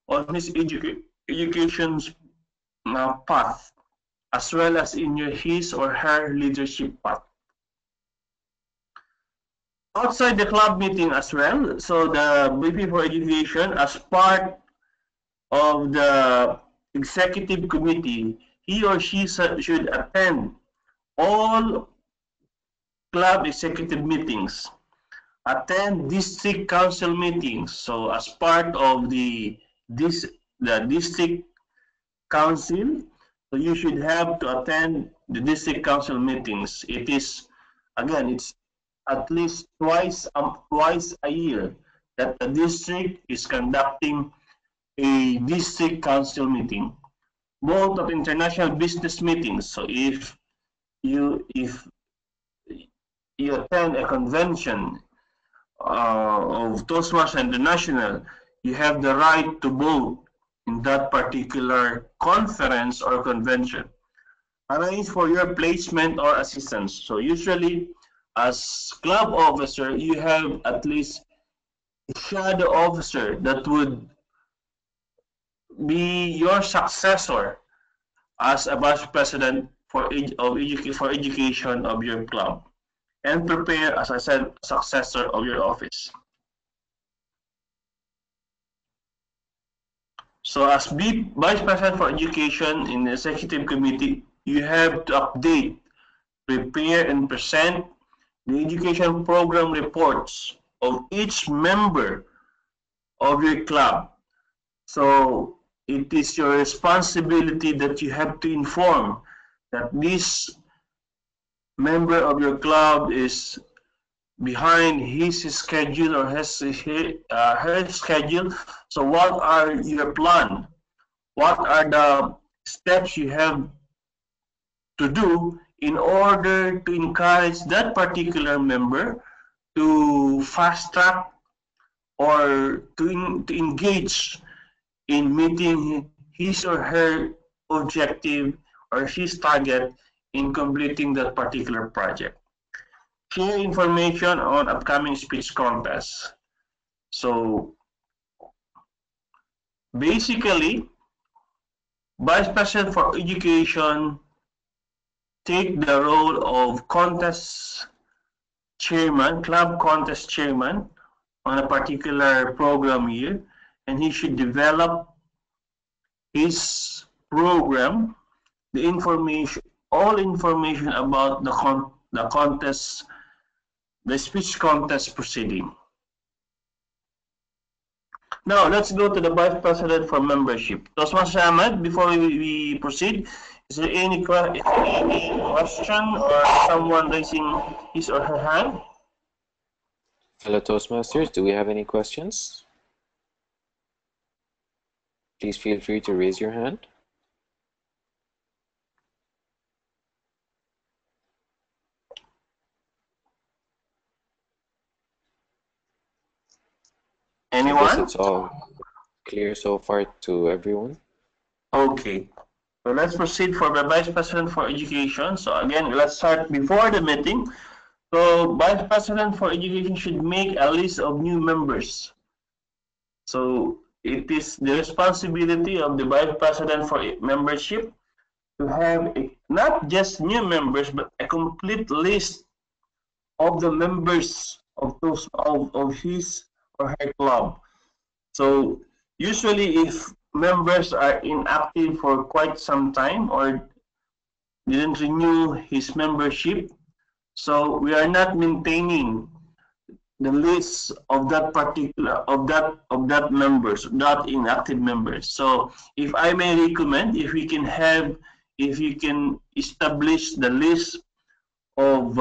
on his education path, as well as in his or her leadership path. Outside the club meeting as well, so the VP for Education, as part of the executive committee, he or she should attend all club executive meetings, attend district council meetings. So as part of the district council, so you should have to attend the district council meetings. It is, again, it's at least twice a year that the district is conducting a district council meeting. Both of international business meetings. So if you attend a convention of Toastmasters International, you have the right to vote in that particular conference or convention. Arrange for your placement or assistance. So usually, as club officer, you have at least a shadow officer that would be your successor as a vice president for education of your club. and prepare, as I said, successor of your office. So as Vice President for Education in the Executive Committee, you have to update, prepare, and present the education program reports of each member of your club. So it is your responsibility that you have to inform that this member of your club is behind his schedule or her schedule. So what are your plan? What are the steps you have to do in order to encourage that particular member to fast track or to engage in meeting his or her objective or his target in completing that particular project. Share information on upcoming speech contests. So basically, Vice President for Education take the role of contest chairman, club contest chairman on a particular program year, and he should develop his program, the information, all information about the contest, the speech contest proceeding. Now, let's go to the Vice President for Membership. Tosmas Ahmed, before we proceed, is there any question or someone raising his or her hand? Hello, Toastmasters. Do we have any questions? Please feel free to raise your hand. Anyone? I guess it's all clear so far to everyone. Okay. So let's proceed for the Vice President for Education. So again, let's start before the meeting. So Vice President for Education should make a list of new members. So it is the responsibility of the Vice President for Membership to have not just new members, but a complete list of the members of those of his or her club. So usually if members are inactive for quite some time or didn't renew his membership, so we are not maintaining the list of that particular of that members, not inactive members. So if I may recommend, if you can establish the list of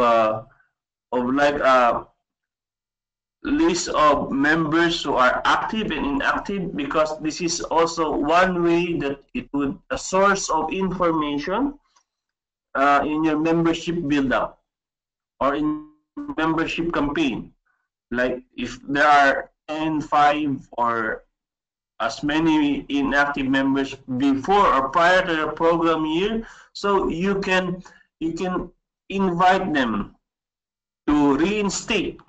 like a list of members who are active and inactive, because this is also one way that it would a source of information in your membership build-up or in membership campaign. Like if there are 10, 5 or as many inactive members before or prior to the program year, so you can invite them to reinstate.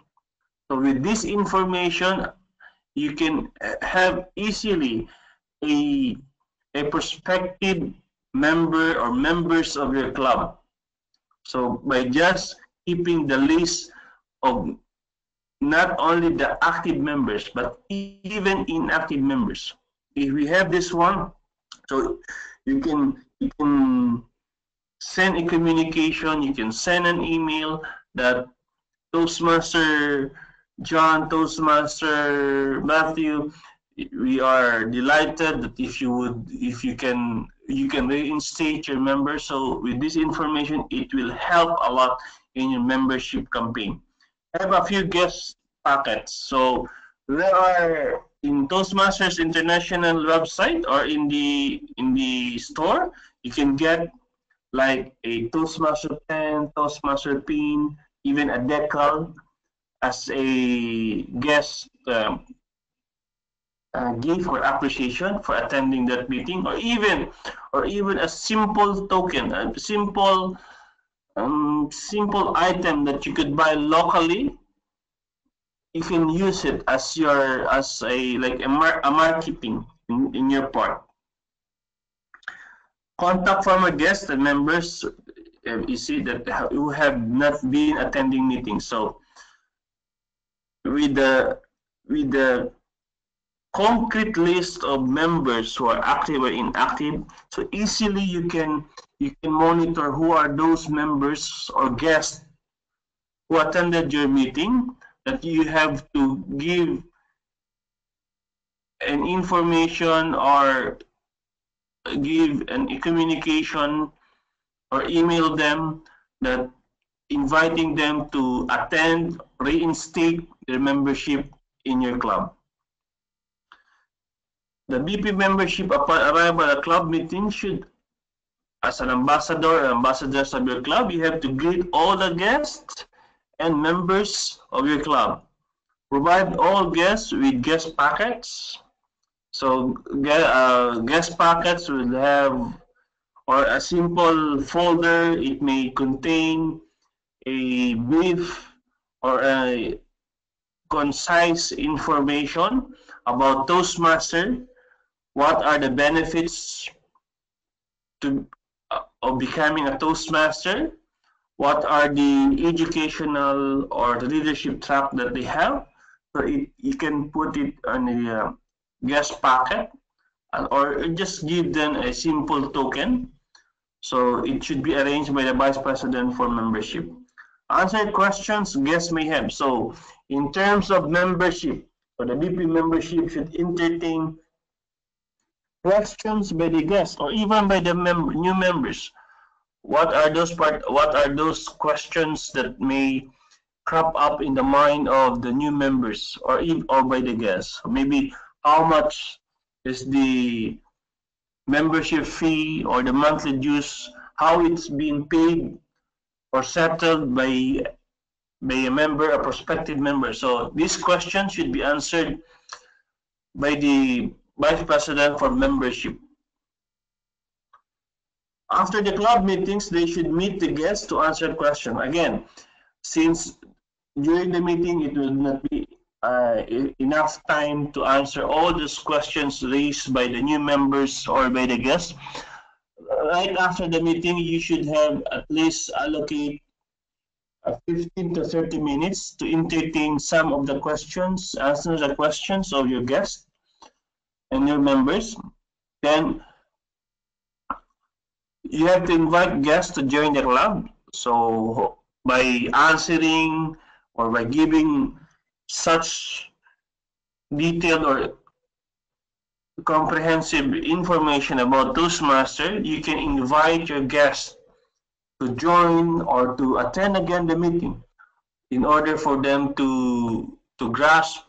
So with this information, you can have easily a prospective member or members of your club. So by just keeping the list of not only the active members, but even inactive members. If we have this one, so you can send a communication, you can send an email that Toastmaster John, Toastmaster Matthew, we are delighted that if you can reinstate your members. So with this information, it will help a lot in your membership campaign. I have a few guest packets. So there are in Toastmasters International website or in the store, you can get like a Toastmaster pen, Toastmaster pin, even a decal as a guest gift or appreciation for attending that meeting, or even a simple token, a simple item that you could buy locally. You can use it as a marketing in your part. Contact former guests and members you see that who have not been attending meetings. So with the concrete list of members who are active or inactive, so easily you can monitor who are those members or guests who attended your meeting, that you have to give an information or give a communication or email them that inviting them to attend, reinstate their membership in your club. The BP membership upon arrival at a club meeting should, as an ambassador or ambassadors of your club, you have to greet all the guests and members of your club. Provide all guests with guest packets. So guest packets will have, or a simple folder, it may contain a brief or a concise information about Toastmaster. What are the benefits of becoming a Toastmaster? What are the educational or the leadership track that they have? So you can put it on the guest packet, or just give them a simple token. So it should be arranged by the Vice President for membership. Answer questions guests may have. So in terms of membership, so the BP membership should entertain questions by the guests or even by the new members. What are those questions that may crop up in the mind of the new members or by the guests? Maybe how much is the membership fee or the monthly dues, how it's being paid or settled by a member, a prospective member. So this question should be answered by the Vice President for membership. After the club meetings, they should meet the guests to answer questions. Again, since during the meeting it will not be enough time to answer all those questions raised by the new members or by the guests, right after the meeting, you should have at least allocate 15 to 30 minutes to entertain some of the questions, answer the questions of your guests and your members. Then you have to invite guests to join the club. So by answering or by giving such detailed or comprehensive information about Toastmaster, you can invite your guests to join or to attend again the meeting in order for them to grasp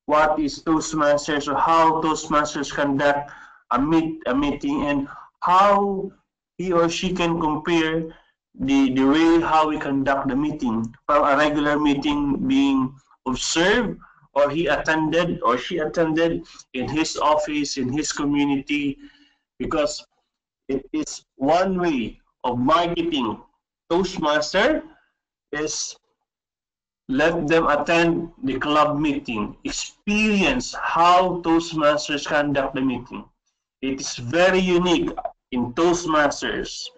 what is Toastmasters or how Toastmasters conduct a meeting and how he or she can compare the way how we conduct the meeting from a regular meeting being observed or he attended or she attended in his office, in his community, because it is one way of marketing Toastmaster is let them attend the club meeting, experience how Toastmasters conduct the meeting. It is very unique in Toastmasters.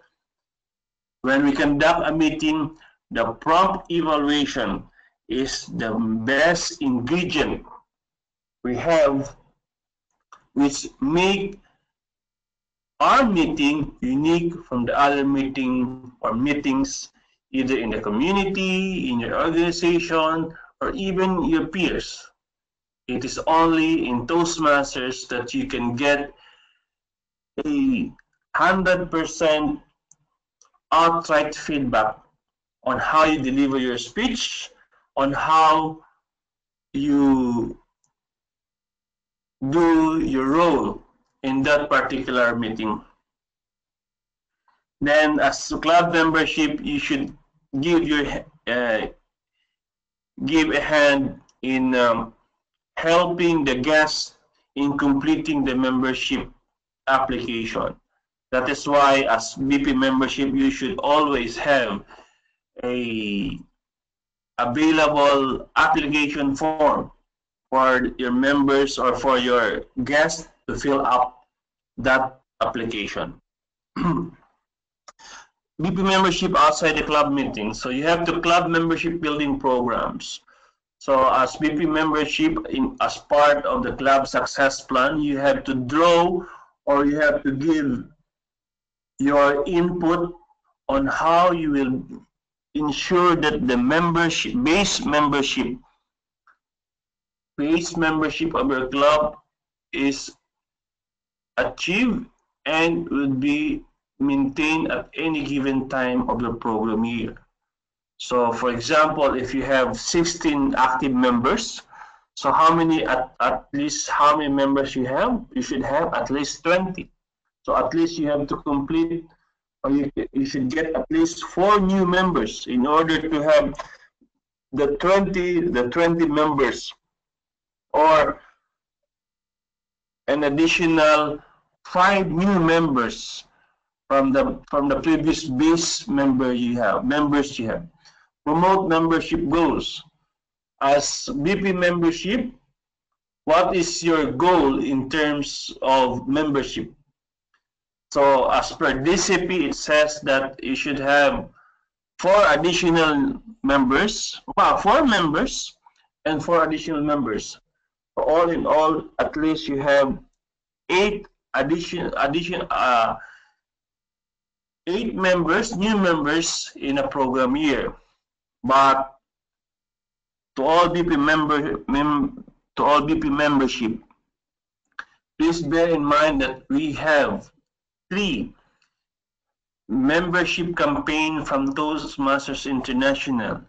When we conduct a meeting, the prompt evaluation is the best ingredient we have, which make our meeting unique from the other meeting or meetings either in the community, in your organization, or even your peers. It is only in Toastmasters that you can get a 100% outright feedback on how you deliver your speech, on how you do your role in that particular meeting. Then as to club membership, you should give a hand in helping the guests in completing the membership application. That is why as BP membership, you should always have a available application form for your members or for your guests to fill up that application. BP membership outside the club meeting. So you have the club membership building programs. So as BP membership as part of the club success plan, you have to draw or you have to give your input on how you will ensure that the base membership of your club is achieved and will be maintained at any given time of the program year. So for example, if you have 16 active members, so how many at least how many members you have? You should have at least 20. So at least you have to complete, or you should get at least 4 new members in order to have the 20 members, or an additional 5 new members from the previous base members you have. Promote membership goals. As BP membership, what is your goal in terms of membership? So as per DCP, it says that you should have 4 additional members, 4 members and 4 additional members. All in all, at least you have 8 new members in a program year. But to all BP membership, please bear in mind that we have 3 membership campaign from Toastmasters International.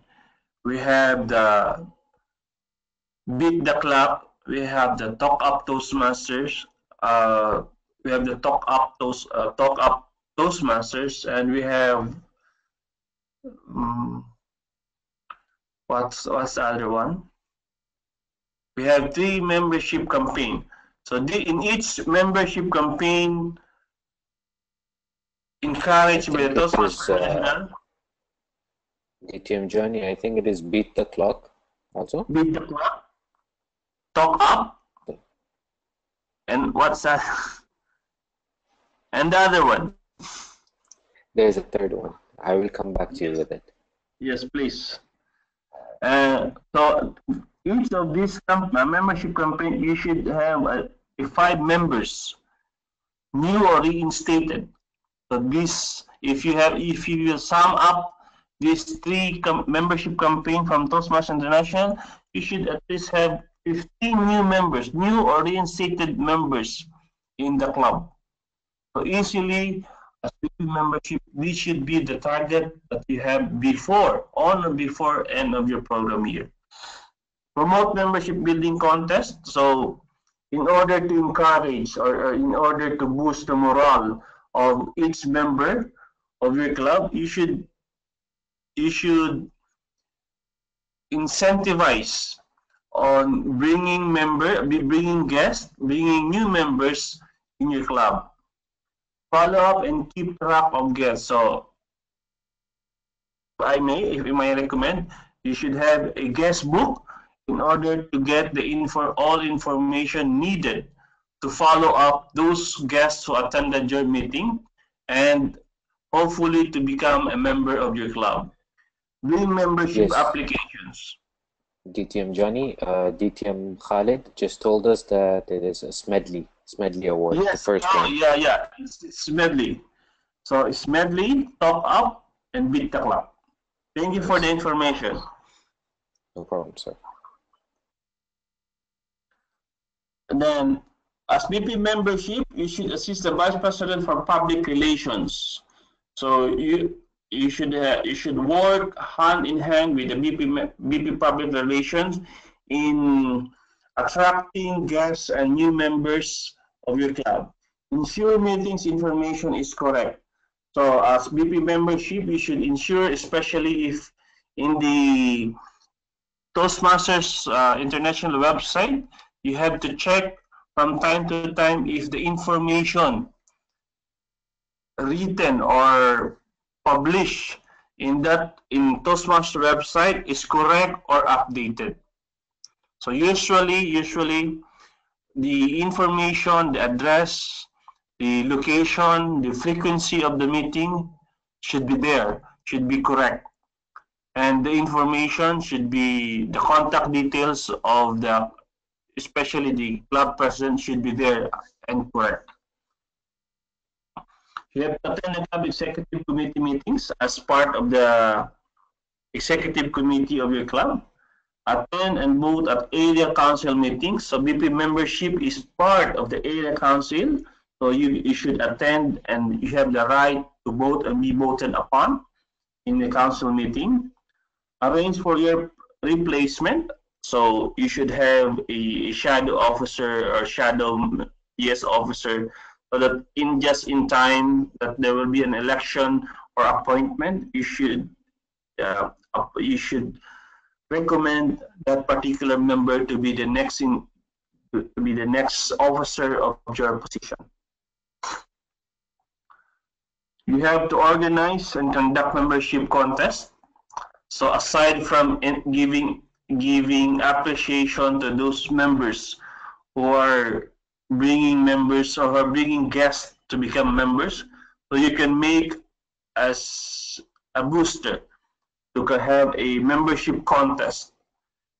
We have the Beat the Club, we have the Talk Up Toastmasters, we have the Talk Up Toastmasters, and we have what's the other one? We have 3 membership campaign. So in each membership campaign, encouraged by the Toastmasters DTM Johnny, I think it is Beat the Clock also. Beat the Clock, Talk Up, and what's that? And the other one. There's a third one. I will come back to you with it. Yes, please. So each of these membership campaign, you should have 5 members, new or reinstated. So this, if you will sum up these 3 membership campaign from Toastmasters International, you should at least have 15 new members, new or reinstated members in the club. So easily, as BP membership, this should be the target that you have before end of your program year. Promote membership building contest. So in order to encourage or in order to boost the morale of each member of your club, you should incentivize on bringing guests, bringing new members in your club. Follow up and keep track of guests. So if I may recommend, you should have a guest book in order to get all information needed to follow up those guests who attended your meeting and hopefully to become a member of your club. Bring membership applications. DTM Johnny, DTM Khalid just told us that it is a Smedley Award, yes, the first one. Yeah, it's Smedley. So it's Smedley, Top Up, and Beat the Club. Thank you for the information. No problem, sir. And then, as BP membership, you should assist the Vice President for Public Relations. So you should work hand in hand with the BP Public Relations in attracting guests and new members of your club. Ensure meetings information is correct. So as BP membership, you should ensure, especially if in the Toastmasters International website, you have to check from time to time if the information written or published in Toastmasters website is correct or updated. So usually the information, the address, the location, the frequency of the meeting should be there, should be correct. And the information should be, the contact details of the, especially the club president, should be there and correct. You have to attend the club executive committee meetings as part of the executive committee of your club. Attend and vote at area council meetings. So BP membership is part of the area council. So you should attend and you have the right to vote and be voted upon in the council meeting. Arrange for your replacement. So you should have a shadow officer or shadow yes officer, so that just in time that there will be an election or appointment, you should recommend that particular member to be the next officer of your position. You have to organize and conduct membership contests. So aside from giving appreciation to those members who are bringing members or are bringing guests to become members, so you can make as a booster to have a membership contest.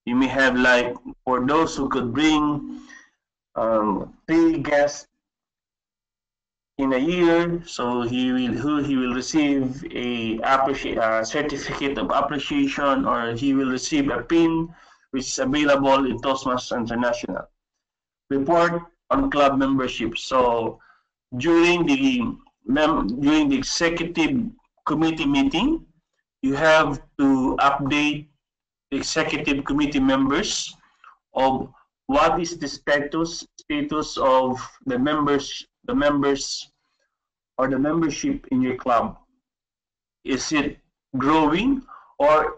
You may have, like, for those who could bring 3 guests in a year, so he will receive a certificate of appreciation, or he will receive a pin which is available in Toastmasters International. Report on club membership. So during the executive committee meeting, you have to update the executive committee members of what is the status of the members or the membership in your club. Is it growing, or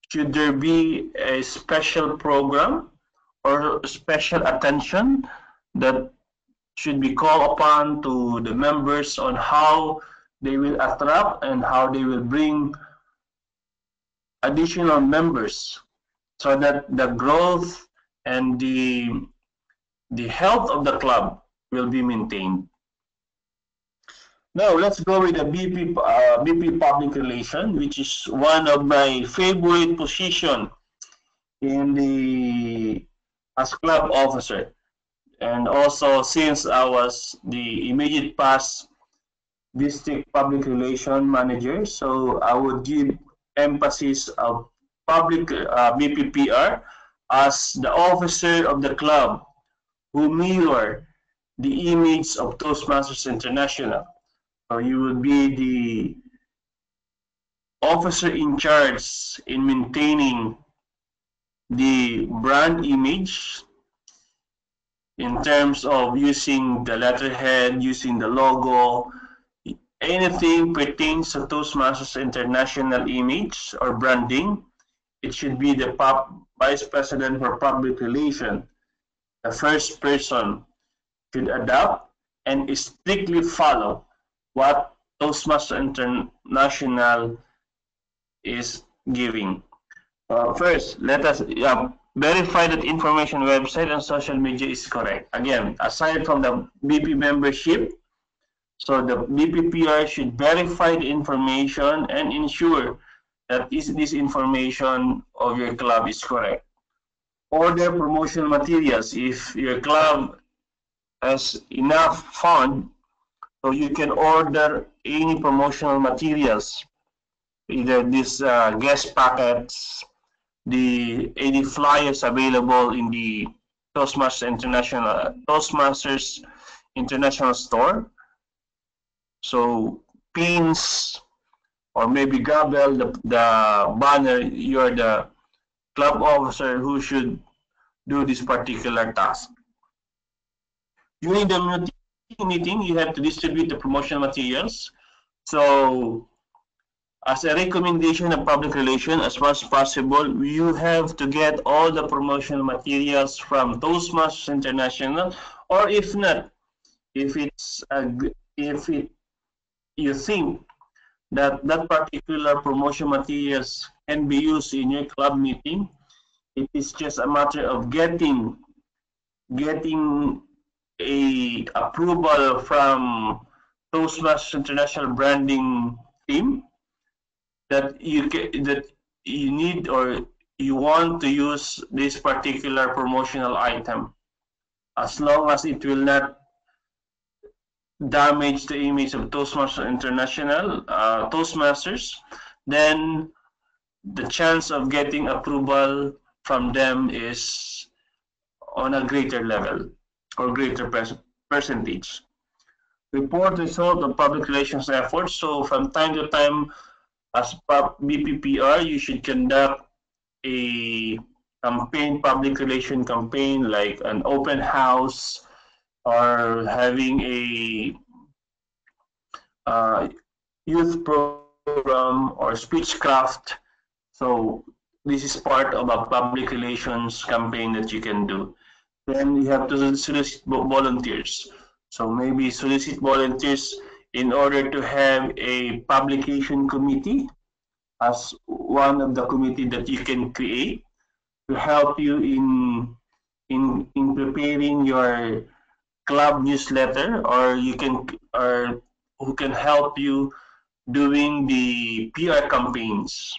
should there be a special program or special attention that should be called upon to the members on how they will attract and how they will bring additional members, so that the growth and the health of the club will be maintained. Now let's go with the BP public relation, which is one of my favorite position in as club officer. And also, since I was the immediate past district public relation manager, so I would give emphasis of public BPPR as the officer of the club who mirror the image of Toastmasters International. So you would be the officer in charge in maintaining the brand image in terms of using the letterhead, using the logo, anything pertains to Toastmasters International image or branding. It should be the Vice President for Public Relations, the first person, should adopt and strictly follow what Toastmasters International is giving. First, let us verify that information website and social media is correct. Again, aside from the BP membership, so the BPPR should verify the information and ensure that this information of your club is correct. Order promotional materials. If your club has enough fund, so you can order any promotional materials, either these guest packets, any flyers available in the Toastmasters International store. So pins, or maybe gabel, the banner. You're the club officer who should do this particular task. During the meeting, you have to distribute the promotional materials. So as a recommendation of public relations, as much as possible, you have to get all the promotional materials from Toastmasters International, or if not, if you think that particular promotion materials can be used in your club meeting, it is just a matter of getting a approval from Toastmasters International branding team that you need or you want to use this particular promotional item, as long as it will not damage the image of Toastmasters International, Toastmasters, then the chance of getting approval from them is on a greater level or greater percentage. Report result of public relations efforts. So from time to time, as BPPR, you should conduct a campaign, public relation campaign, like an open house or having a youth program or speechcraft. So this is part of a public relations campaign that you can do. Then you have to solicit volunteers. So maybe solicit volunteers in order to have a publication committee as one of the committee that you can create to help you in preparing your club newsletter, or you can or who can help you doing the PR campaigns.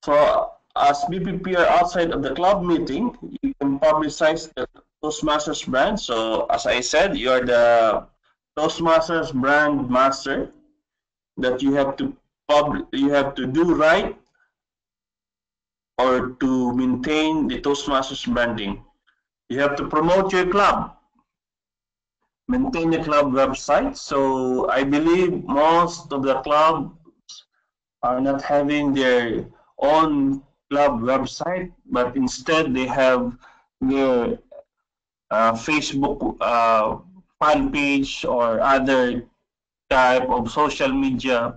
So as BPPR outside of the club meeting, you can publicize the Toastmasters brand. So as I said, you are the Toastmasters brand master that you have to do right or to maintain the Toastmasters branding. You have to promote your club, maintain the club website. So I believe most of the clubs are not having their own club website, but instead they have their Facebook fan page or other type of social media.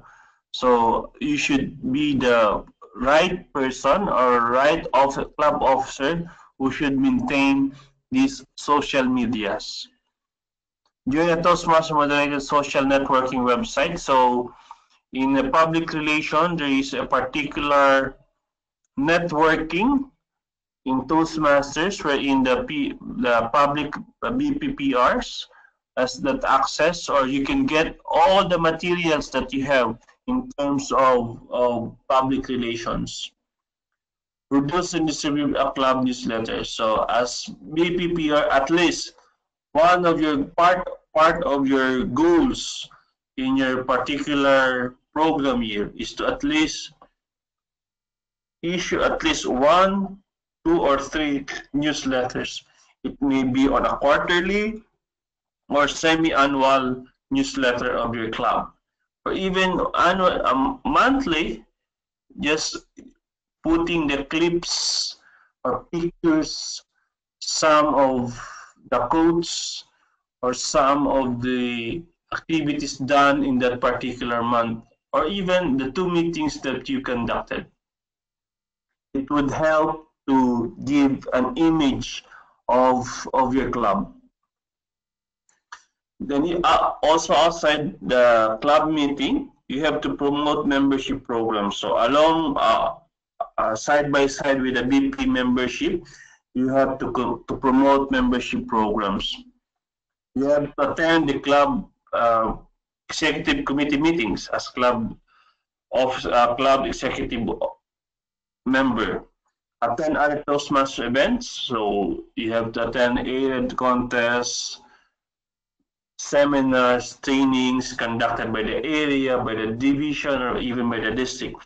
So you should be the right person or right club officer who should maintain these social medias. During a Toastmasters moderated social networking website, so in a public relation, there is a particular networking in Toastmasters wherein the public BPPRs has that access, or you can get all the materials that you have in terms of public relations. Produce and distribute a club newsletter. So as BPPR, at least one of your part of your goals in your particular program year is to at least issue at least 1, 2, or 3 newsletters. It may be on a quarterly or semi-annual newsletter of your club, or even monthly, just putting the clips or pictures, some of the quotes or some of the activities done in that particular month, or even the 2 meetings that you conducted. It would help to give an image of your club. Then also outside the club meeting, you have to promote membership programs. So along side by side with the BP membership, you have to promote membership programs. You have to attend the club executive committee meetings as club executive member. Attend other Toastmaster events. So you have to attend event contests, seminars, trainings conducted by the area, by the division, or even by the district.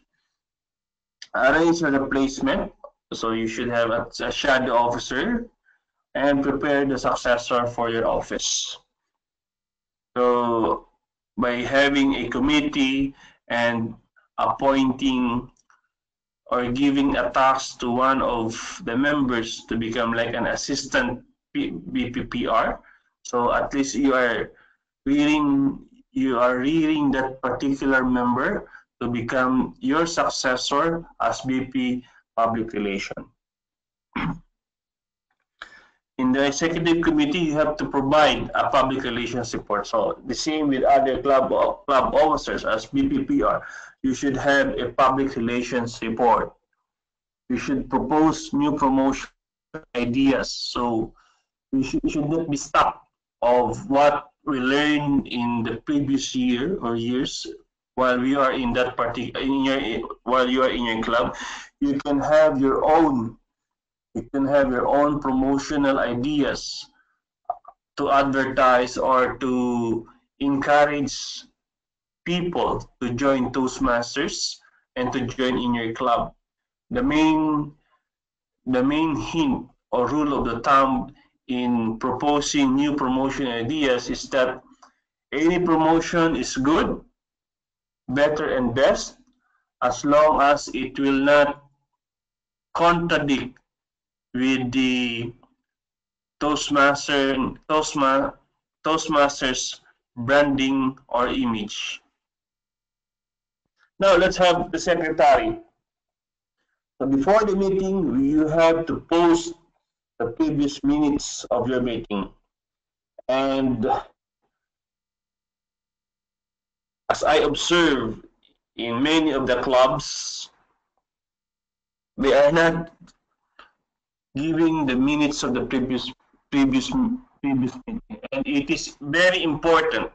Arrange the replacement. So you should have a shadow officer and prepare the successor for your office. So by having a committee and appointing or giving a task to one of the members to become like an assistant BPPR, so at least you are rearing that particular member to become your successor as BP Public Relation. In the executive committee, you have to provide a public relations report. So the same with other club officers as BPPR, you should have a public relations report. You should propose new promotion ideas. So you should not be stuck of what we learned in the previous year or years while we are in that while you are in your club. You can have your own promotional ideas to advertise or to encourage people to join Toastmasters and to join in your club. The main hint or rule of the thumb in proposing new promotion ideas is that any promotion is good, better, and best as long as it will not contradict with the Toastmasters branding or image. Now let's have the secretary. So before the meeting, you have to post the previous minutes of your meeting. And as I observe in many of the clubs, they are not giving the minutes of the previous meeting. And it is very important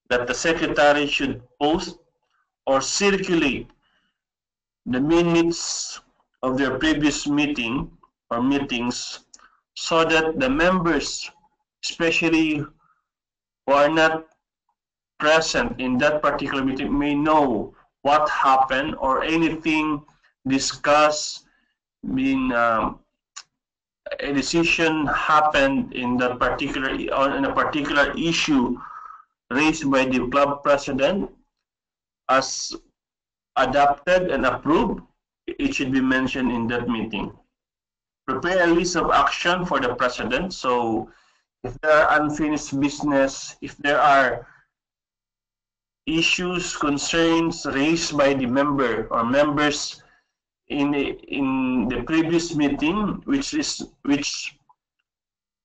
that the secretary should post or circulate the minutes of their previous meeting or meetings so that the members, especially who are not present in that particular meeting, may know what happened or anything discussed, being a decision happened in that particular on a particular issue raised by the club president as adopted and approved. It should be mentioned in that meeting. Prepare a list of action for the president. So if there are unfinished business, if there are issues, concerns raised by the member or members in the previous meeting, which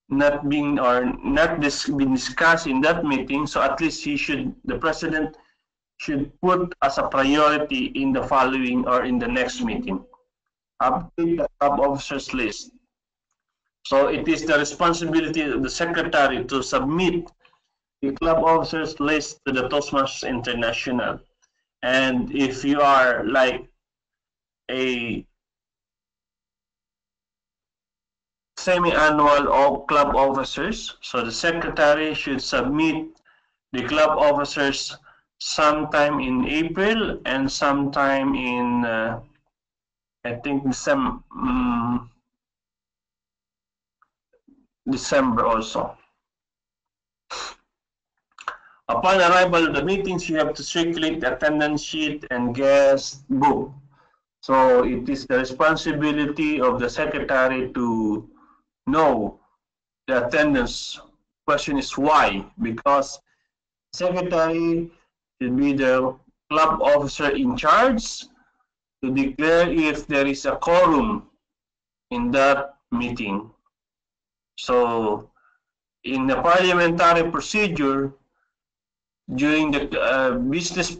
not being or not been discussed in that meeting, so at least the president should put as a priority in the following or in the next meeting. Update the club officers list. So it is the responsibility of the secretary to submit the club officers list to the Toastmasters International. And if you are like a semi-annual club officers, so the secretary should submit the club officers sometime in April and sometime in I think December also. Upon arrival of the meetings, you have to circulate the attendance sheet and guest book. So it is the responsibility of the secretary to know the attendance. Question is why? Because secretary should be the club officer in charge to declare if there is a quorum in that meeting. So in the parliamentary procedure, during the business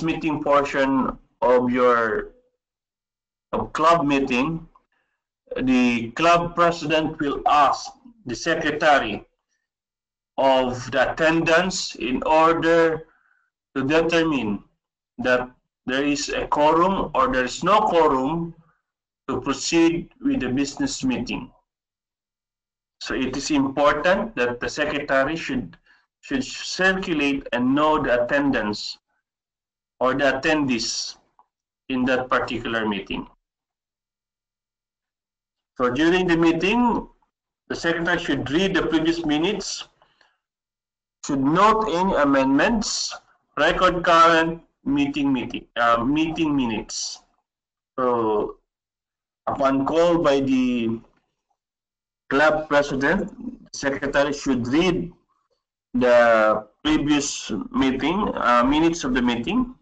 meeting portion of your club meeting, the club president will ask the secretary of the attendance in order to determine that there is a quorum or there is no quorum to proceed with the business meeting. So it is important that the secretary should circulate and know the attendance or the attendees in that particular meeting. So during the meeting, the secretary should read the previous minutes, should note any amendments, record current meeting minutes. So upon call by the club president, the secretary should read the previous meeting, minutes of the meeting,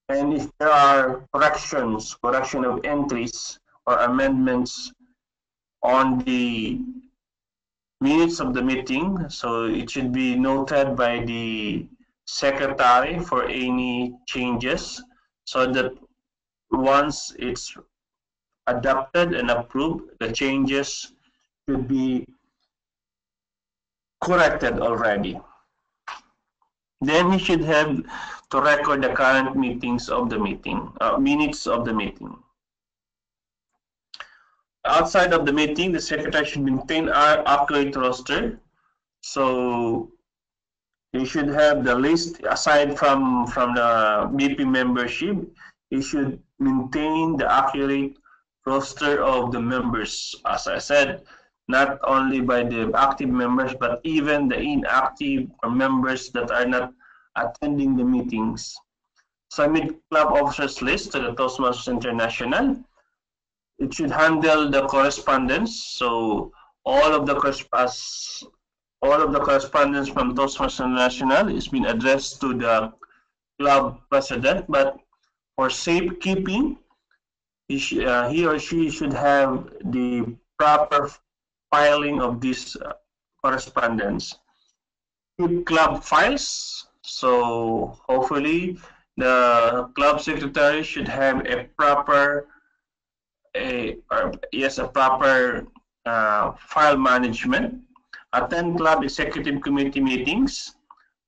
and if there are correction of entries or amendments on the minutes of the meeting, so it should be noted by the secretary for any changes, so that once it's adopted and approved, the changes should be corrected already. Then he should have to record the current meetings of the meeting, minutes of the meeting. Outside of the meeting, the secretary should maintain our accurate roster. So he should have the list aside from the BP membership. He should maintain the accurate roster of the members, as I said, not only by the active members, but even the inactive members that are not attending the meetings. Submit club officers list to the Toastmasters International. It should handle the correspondence. So all of the correspondence from Toastmasters International is being addressed to the club president, but for safekeeping, he or she should have the proper filing of this correspondence. Keep club files. So hopefully the club secretary should have a proper file management. Attend club executive committee meetings.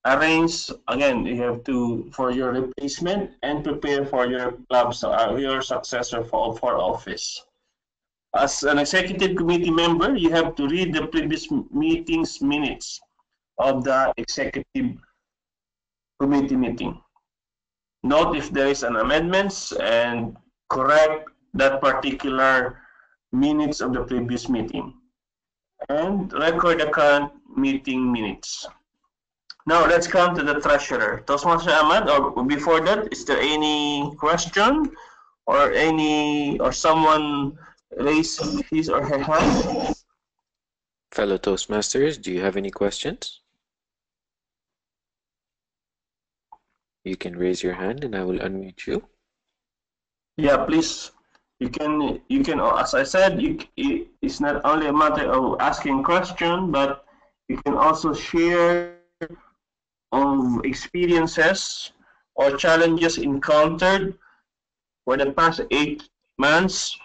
Arrange, again, you have to for your replacement and prepare for your club's your successor for office. As an executive committee member, you have to read the previous meetings minutes of the executive committee meeting. Note if there is an amendments and correct that particular minutes of the previous meeting. And record the current meeting minutes. Now let's come to the treasurer. Toastmaster Ahmad, or before that, is there any question or someone raise his or her hand? Fellow Toastmasters, do you have any questions? You can raise your hand and I will unmute you. Yeah, please. You can. As I said, it's not only a matter of asking question, but you can also share of experiences or challenges encountered for the past 8 months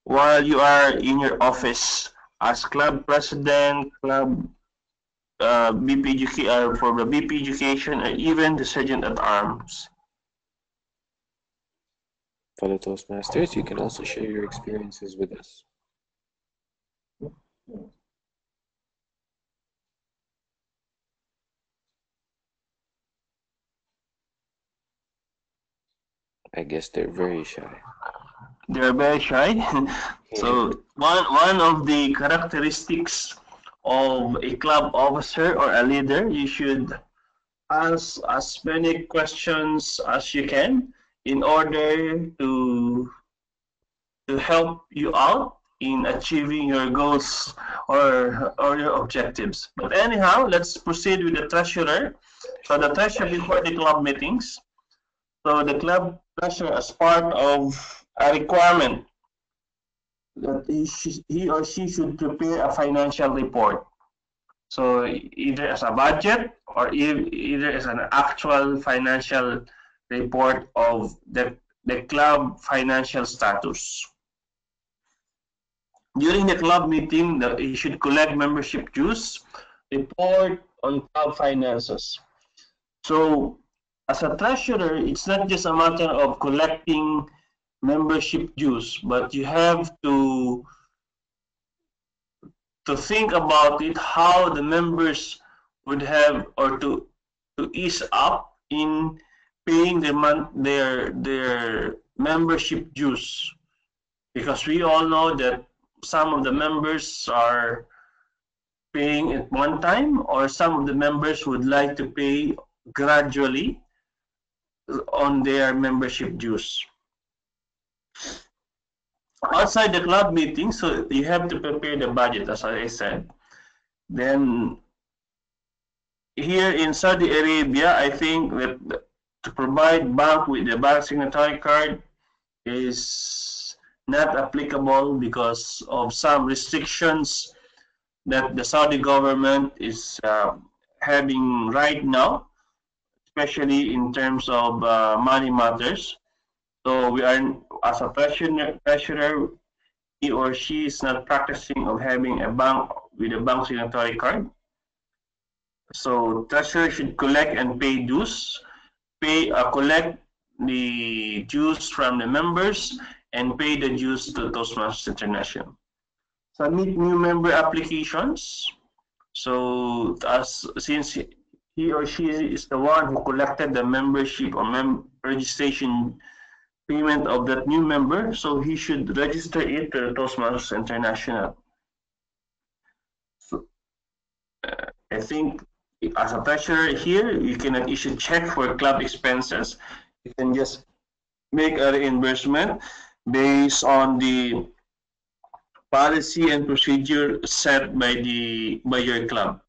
while you are in your office as club president, club BP for the BP education, or even the sergeant at arms. Fellow Toastmasters, you can also share your experiences with us. I guess they're very shy. They're very shy. So one of the characteristics of a club officer or a leader, you should ask as many questions as you can in order to help you out in achieving your goals or your objectives. But anyhow, let's proceed with the treasurer. So the treasurer before the club meetings. So the club treasurer, as part of a requirement that he or she should prepare a financial report. So either as a budget or either as an actual financial report of the club financial status. During the club meeting, he should collect membership dues, report on club finances. So as a treasurer, it's not just a matter of collecting membership dues, but you have to think about it, how the members would have, or to ease up in paying their membership dues, because we all know that some of the members are paying at one time, or some of the members would like to pay gradually on their membership dues. Outside the club meeting, so you have to prepare the budget, as I said. Then here in Saudi Arabia, I think that to provide bank with the bank signatory card is not applicable because of some restrictions that the Saudi government is having right now, especially in terms of money matters. So we are, as a treasurer, he or she is not practicing of having a bank with a bank signatory card. So treasurer should collect and pay dues, collect the dues from the members, and pay the dues to Toastmasters International. Submit new member applications. So since he or she is the one who collected the membership or registration payment of that new member, so he should register it to the Toastmasters International. So, I think as a treasurer here, you should check for club expenses. You can just make a reimbursement based on the policy and procedure set by your club.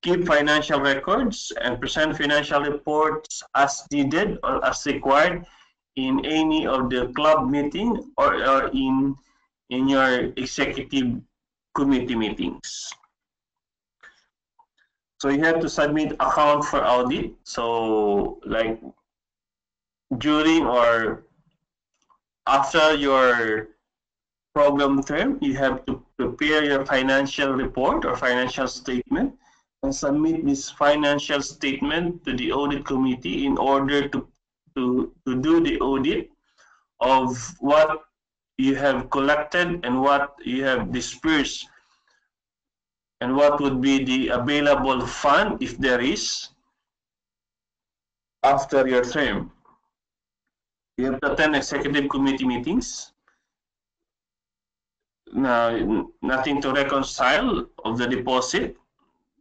Keep financial records and present financial reports as needed or as required in any of the club meeting or in your executive committee meetings. So you have to submit account for audit. So like during or after your program term, you have to prepare your financial report or financial statement and submit this financial statement to the audit committee in order to do the audit of what you have collected and what you have dispersed and what would be the available fund if there is after your term. You have to attend executive committee meetings. Now, nothing to reconcile of the deposit,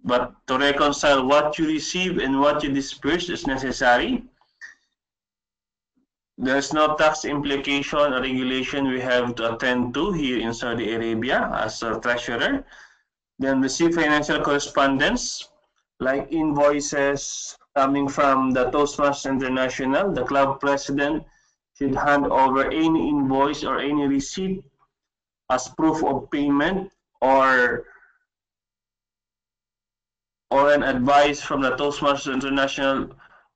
but to reconcile what you receive and what you disperse is necessary. There's no tax implication or regulation we have to attend to here in Saudi Arabia as a treasurer. Then receive financial correspondence like invoices coming from the Toastmasters International. The club president should hand over any invoice or any receipt as proof of payment or an advice from the Toastmasters International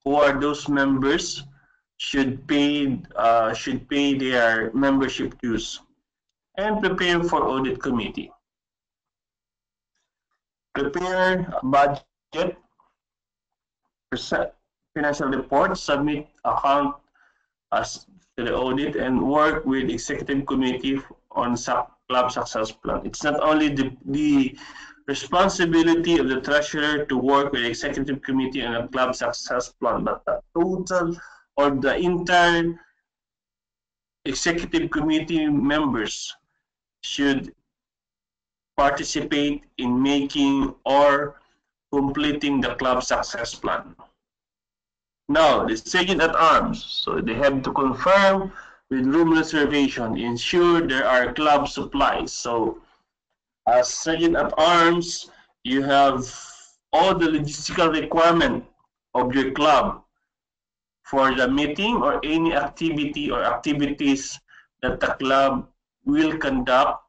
who are those members should pay their membership dues and prepare for audit committee. Prepare a budget, financial report, submit account as to the audit, and work with executive committee on club success plan. It's not only the responsibility of the treasurer to work with the executive committee on a club success plan, but the total or the entire executive committee members should participate in making or completing the club success plan. Now, the sergeant at arms, so they have to confirm with room reservation, ensure there are club supplies. So, as sergeant at arms, you have all the logistical requirement of your club for the meeting or any activity or activities that the club will conduct.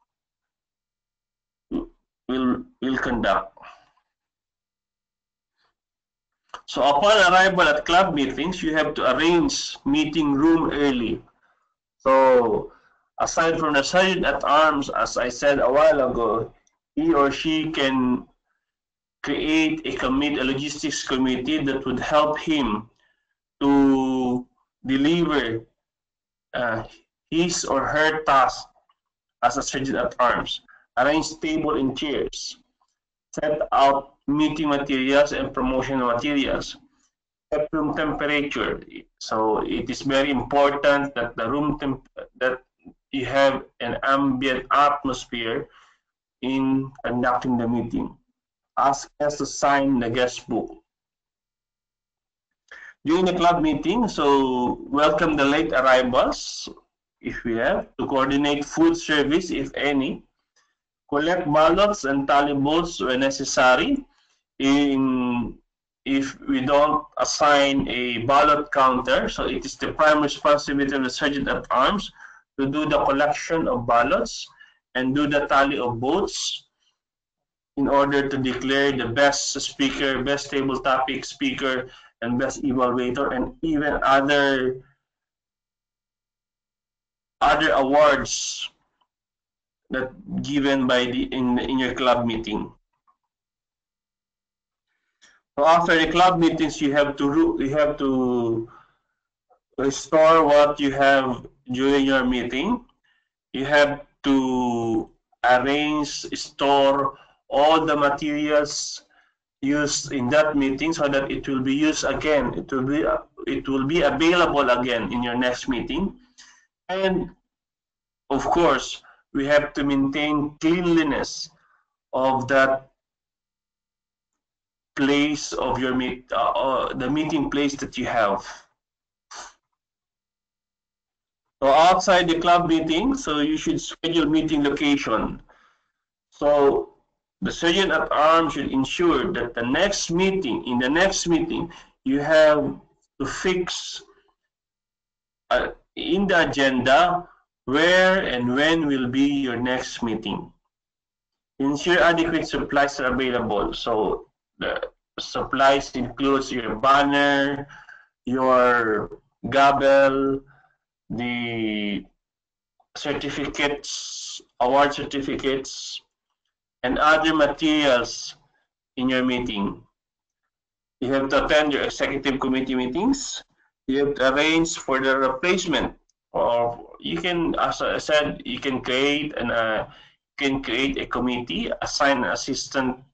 So upon arrival at club meetings, you have to arrange meeting room early. So aside from the sergeant at arms, as I said a while ago, he or she can create a logistics committee that would help him to deliver his or her task as a sergeant at arms. Arrange table and chairs. Set out meeting materials and promotional materials. Set room temperature. So it is very important that the room that you have an ambient atmosphere in conducting the meeting. Ask guests to sign the guest book. During the club meeting, so welcome the late arrivals, if we have, to coordinate food service, if any, collect ballots and tally votes when necessary. If we don't assign a ballot counter, so it is the prime responsibility of the sergeant at arms to do the collection of ballots and do the tally of votes in order to declare the best speaker, best table topic speaker, and best evaluator, and even other awards that given by in your club meeting. So after the club meetings, you have to restore what you have during your meeting. You have to arrange, store all the materials used in that meeting so that it will be used again. It will be available again in your next meeting. And of course, we have to maintain cleanliness of that place of your the meeting place that you have. So outside the club meeting, so you should schedule meeting location. So the Sergeant at Arms should ensure that in the next meeting, you have to fix in the agenda where and when will be your next meeting. Ensure adequate supplies are available. So the supplies includes your banner, your gavel, the certificates, award certificates, and other materials in your meeting. You have to attend your executive committee meetings. You have to arrange for the replacement, or you can, as I said, you can create a committee, assign an assistant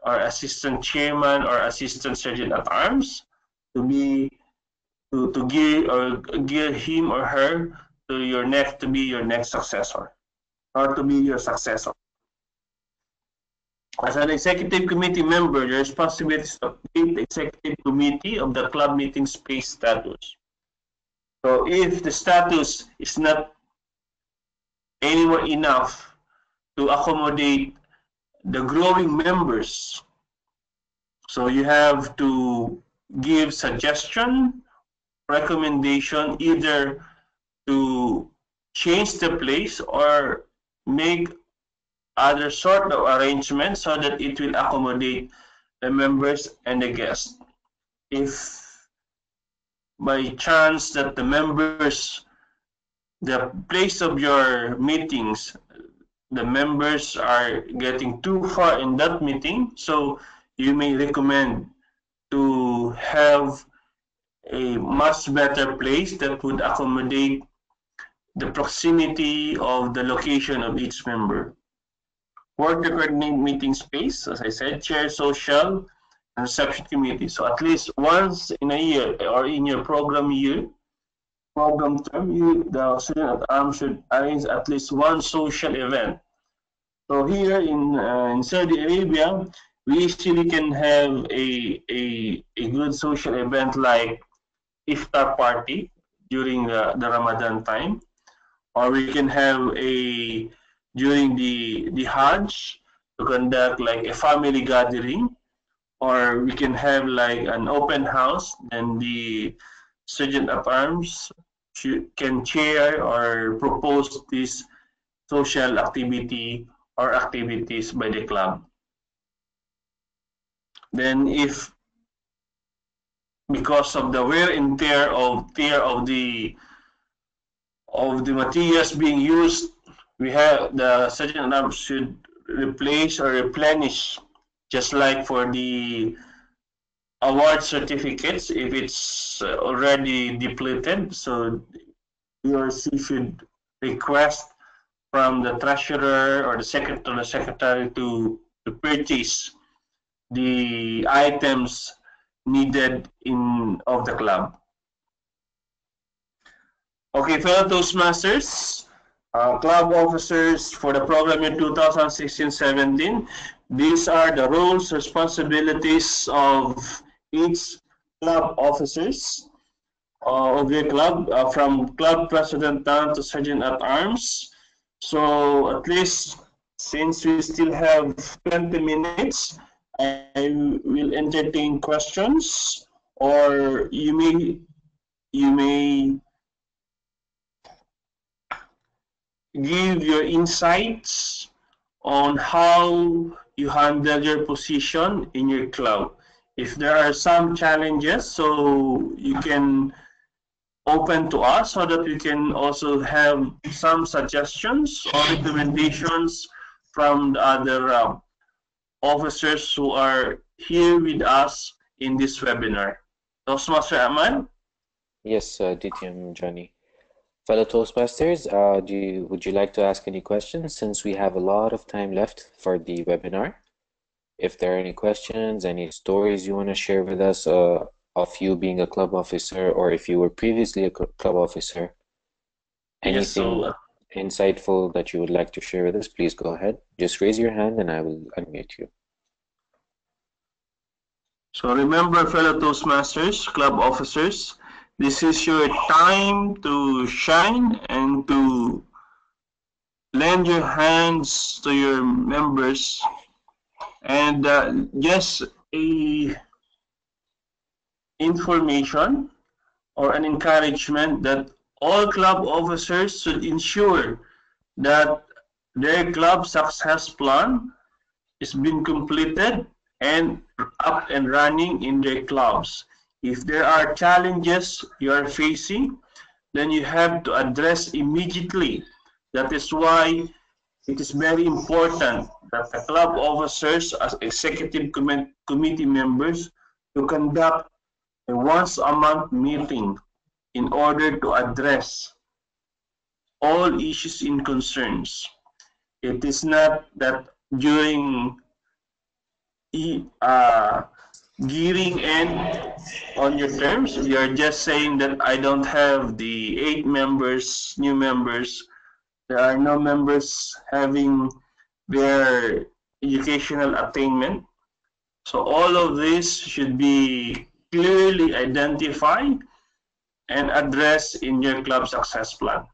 or assistant chairman or assistant sergeant at arms to be to gear him or her to be your next successor or to be your successor. As an executive committee member, your responsibility is to update the executive committee of the club meeting space status. So if the status is not anymore enough to accommodate the growing members, so you have to give suggestion, recommendation, either to change the place or make other sort of arrangement so that it will accommodate the members and the guests. If by chance that the place of your meetings, the members are getting too far in that meeting, so you may recommend to have a much better place that would accommodate the proximity of the location of each member. Work to coordinate meeting space, as I said, chair social and reception committee. So at least once in a year or in your program term, the Sergeant at Arms should arrange at least one social event. So here in Saudi Arabia, we easily can have a good social event like iftar party during the Ramadan time, or we can have during the Hajj to conduct like a family gathering, or we can have like an open house, and the Sergeant at Arms can chair or propose this social activity or activities by the club. Then if because of the wear and tear of the materials being used, we have the Sergeant at Arms should replace or replenish, just like for the award certificates, if it's already depleted, so he or she should request from the treasurer or the secretary to purchase the items needed of the club. Okay, fellow Toastmasters, club officers for the program year 2016-17, these are the roles, responsibilities of each club officers of your club, from club president down to Sergeant at Arms. So at least since we still have 20 minutes, I will entertain questions, or you may give your insights on how you handle your position in your club. If there are some challenges, so you can open to us so that we can also have some suggestions or recommendations from the other officers who are here with us in this webinar. Toastmaster Ahmad? Yes, DTM Johnny. Fellow Toastmasters, would you like to ask any questions since we have a lot of time left for the webinar? If there are any questions, any stories you want to share with us of you being a club officer, or if you were previously a club officer, Yes, anything insightful that you would like to share with us, please go ahead. Just raise your hand and I will unmute you. So remember, fellow Toastmasters, club officers, this is your time to shine and to lend your hands to your members, and just a information or an encouragement that all club officers should ensure that their club success plan is being completed and up and running in their clubs. If there are challenges you are facing, then you have to address immediately. That is why it is very important that the club officers as executive committee members to conduct a once a month meeting in order to address all issues and concerns. It is not that during gearing end on your terms, you're just saying that I don't have the 8 members, new members. There are no members having their educational attainment. So all of this should be clearly identified and addressed in your club success plan.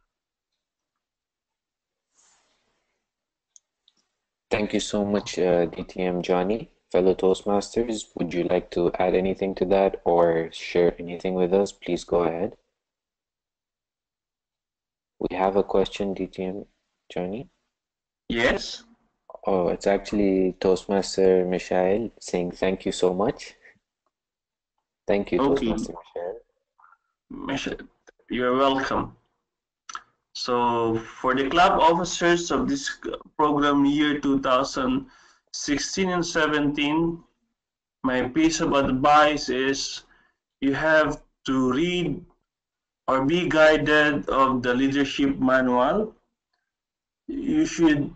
Thank you so much, DTM Johnny. Fellow Toastmasters, would you like to add anything to that or share anything with us? Please go ahead. We have a question, DTM Johnny. Yes. Oh, it's actually Toastmaster Michael saying thank you so much. Thank you, Okay. Toastmaster Michael. You're welcome. So for the club officers of this program year 2016 and 17, my piece of advice is you have to read or be guided of the leadership manual. You should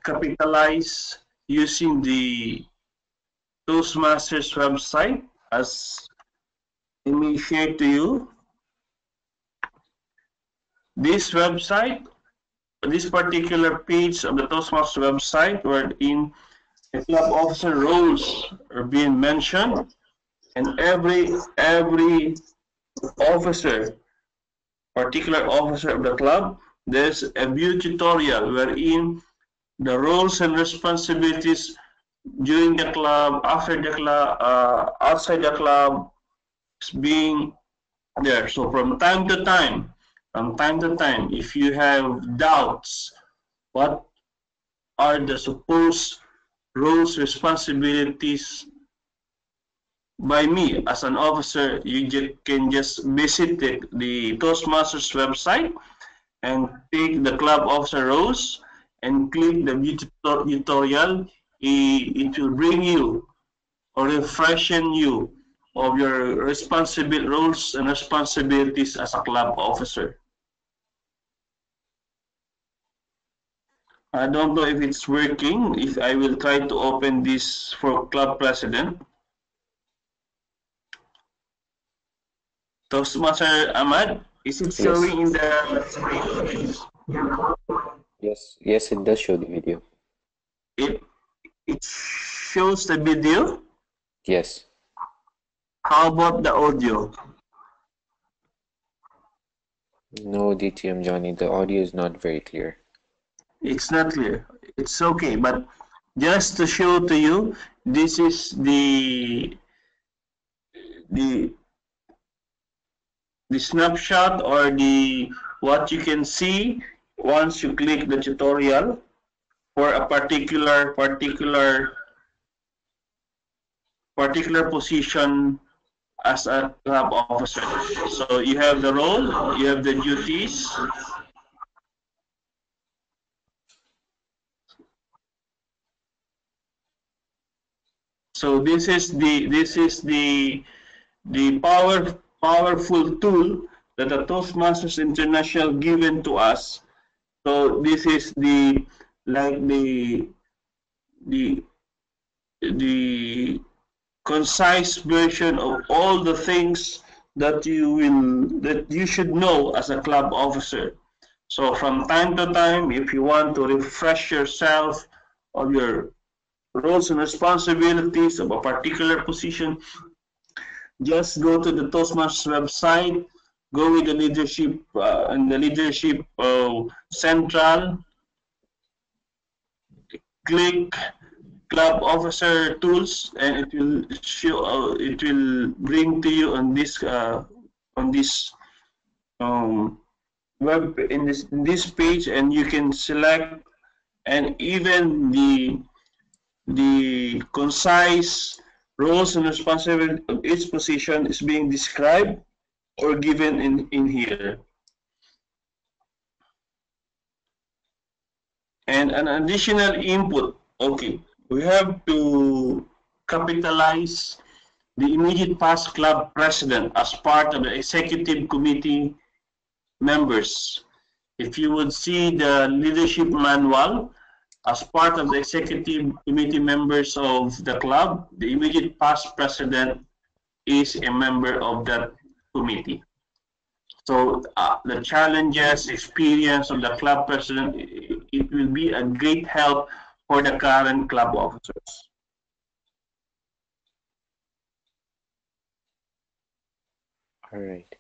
capitalize using the Toastmasters website as I may share to you. This website, this particular page of the Toastmasters website, wherein the club officer roles are being mentioned, and every officer, particular officer of the club, there's a view tutorial wherein the roles and responsibilities during the club, after the club, outside the club is being there. So from time to time, if you have doubts, what are the supposed roles, responsibilities by me as an officer, you can just visit the Toastmasters website and take the club officer roles and click the view tutorial. It will bring you or refreshen you of your roles and responsibilities as a club officer. I don't know if it's working. If I will try to open this for club president. Toastmaster Ahmad, is it showing in the screen? Yes, it does show the video. It shows the video? Yes. How about the audio? No, DTM Johnny, the audio is not very clear. It's not clear. It's okay, but just to show to you, this is the snapshot or what you can see once you click the tutorial for a particular position as a club officer. So you have the role, you have the duties. So this is the powerful tool that the Toastmasters International given to us. So this is the like the the concise version of all the things that you should know as a club officer. So from time to time, if you want to refresh yourself of your roles and responsibilities of a particular position, just go to the Toastmasters website, go with the leadership and the leadership central, click club officer tools, and it will show it will bring to you on this web in this page, and you can select, and even the concise roles and responsibilities of each position is being described or given in here. And an additional input, okay, we have to capitalize the immediate past club president as part of the executive committee members. If you would see the leadership manual, as part of the executive committee members of the club, the immediate past president is a member of that committee. So the challenges, experience of the club president, it will be a great help for the current club officers. All right.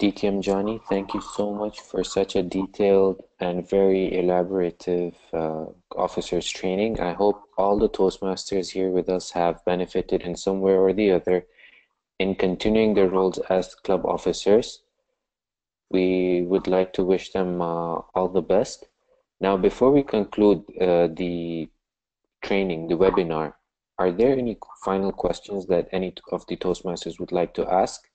DTM Johnny, thank you so much for such a detailed and very elaborative officers training. I hope all the Toastmasters here with us have benefited in some way or the other in continuing their roles as club officers. We would like to wish them all the best. Now, before we conclude the training, the webinar, are there any final questions that any of the Toastmasters would like to ask?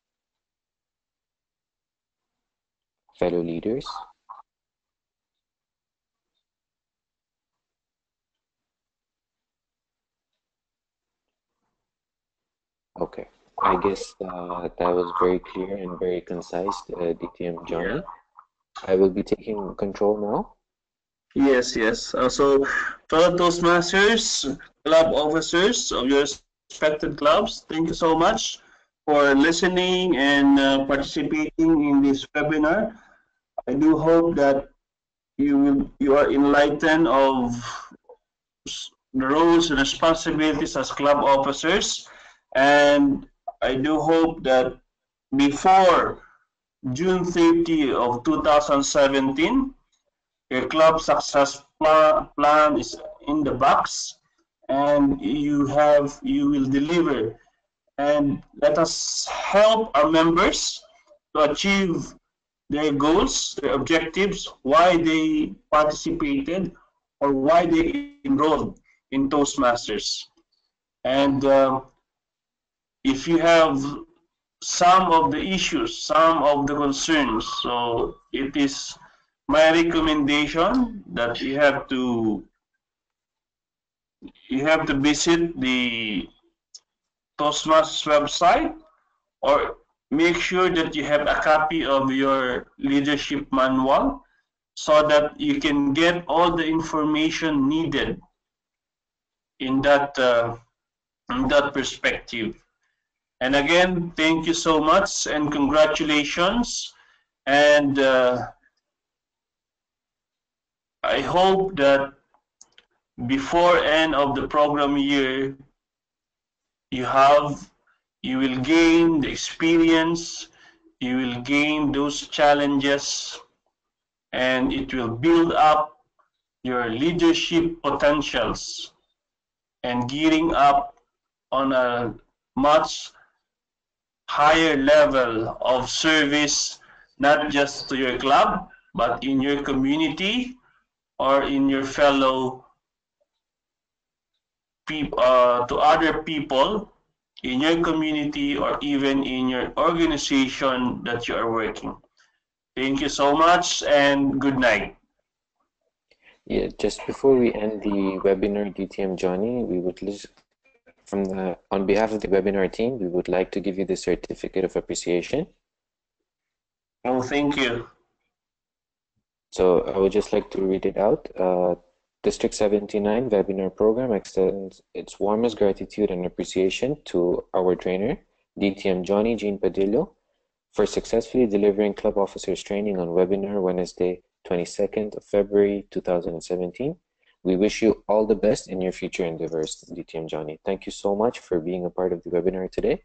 Fellow leaders? Okay, I guess that was very clear and very concise, DTM Johnny. Yeah. I will be taking control now. Yes, yes. So, fellow Toastmasters, club officers of your respected clubs, thank you so much for listening and participating in this webinar. I do hope that you are enlightened of the roles and responsibilities as club officers, and I do hope that before June 30 of 2017, your club success plan is in the box, and you will deliver. And let us help our members to achieve their goals, their objectives, why they participated or why they enrolled in Toastmasters. And if you have some of the issues, some of the concerns, so it is my recommendation that you have to visit the Toastmasters website, or make sure that you have a copy of your leadership manual so that you can get all the information needed in that perspective. And again, thank you so much and congratulations. And I hope that before end of the program year, you will gain the experience, you will gain those challenges, and it will build up your leadership potentials and gearing up on a much higher level of service, not just to your club, but in your community or in your fellow people, to other people in your community or even in your organization that you are working. Thank you so much and good night. Yeah, just before we end the webinar, DTM Johnny, we would On behalf of the webinar team, we would like to give you the certificate of appreciation. Oh, thank you. So I would just like to read it out. District 79 webinar program extends its warmest gratitude and appreciation to our trainer, DTM Johnny Jean Padillo, for successfully delivering club officers training on webinar Wednesday, 22nd of February 2017. We wish you all the best in your future endeavors, DTM Johnny. Thank you so much for being a part of the webinar today.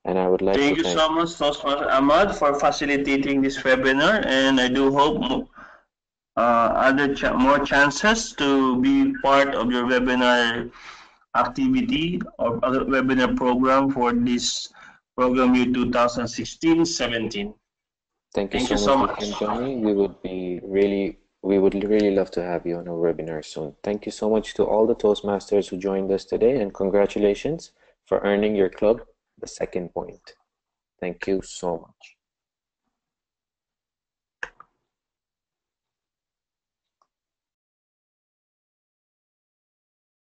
And I would like Thank to you so much, Tosmas Ahmad, for facilitating this webinar, and I do hope more chances to be part of your webinar activity or other webinar program for this program year 2016-17. Thank you Thank you so so much, much. Johnny. We would really love to have you on our webinar soon. Thank you so much to all the Toastmasters who joined us today, and congratulations for earning your club the second point. Thank you so much.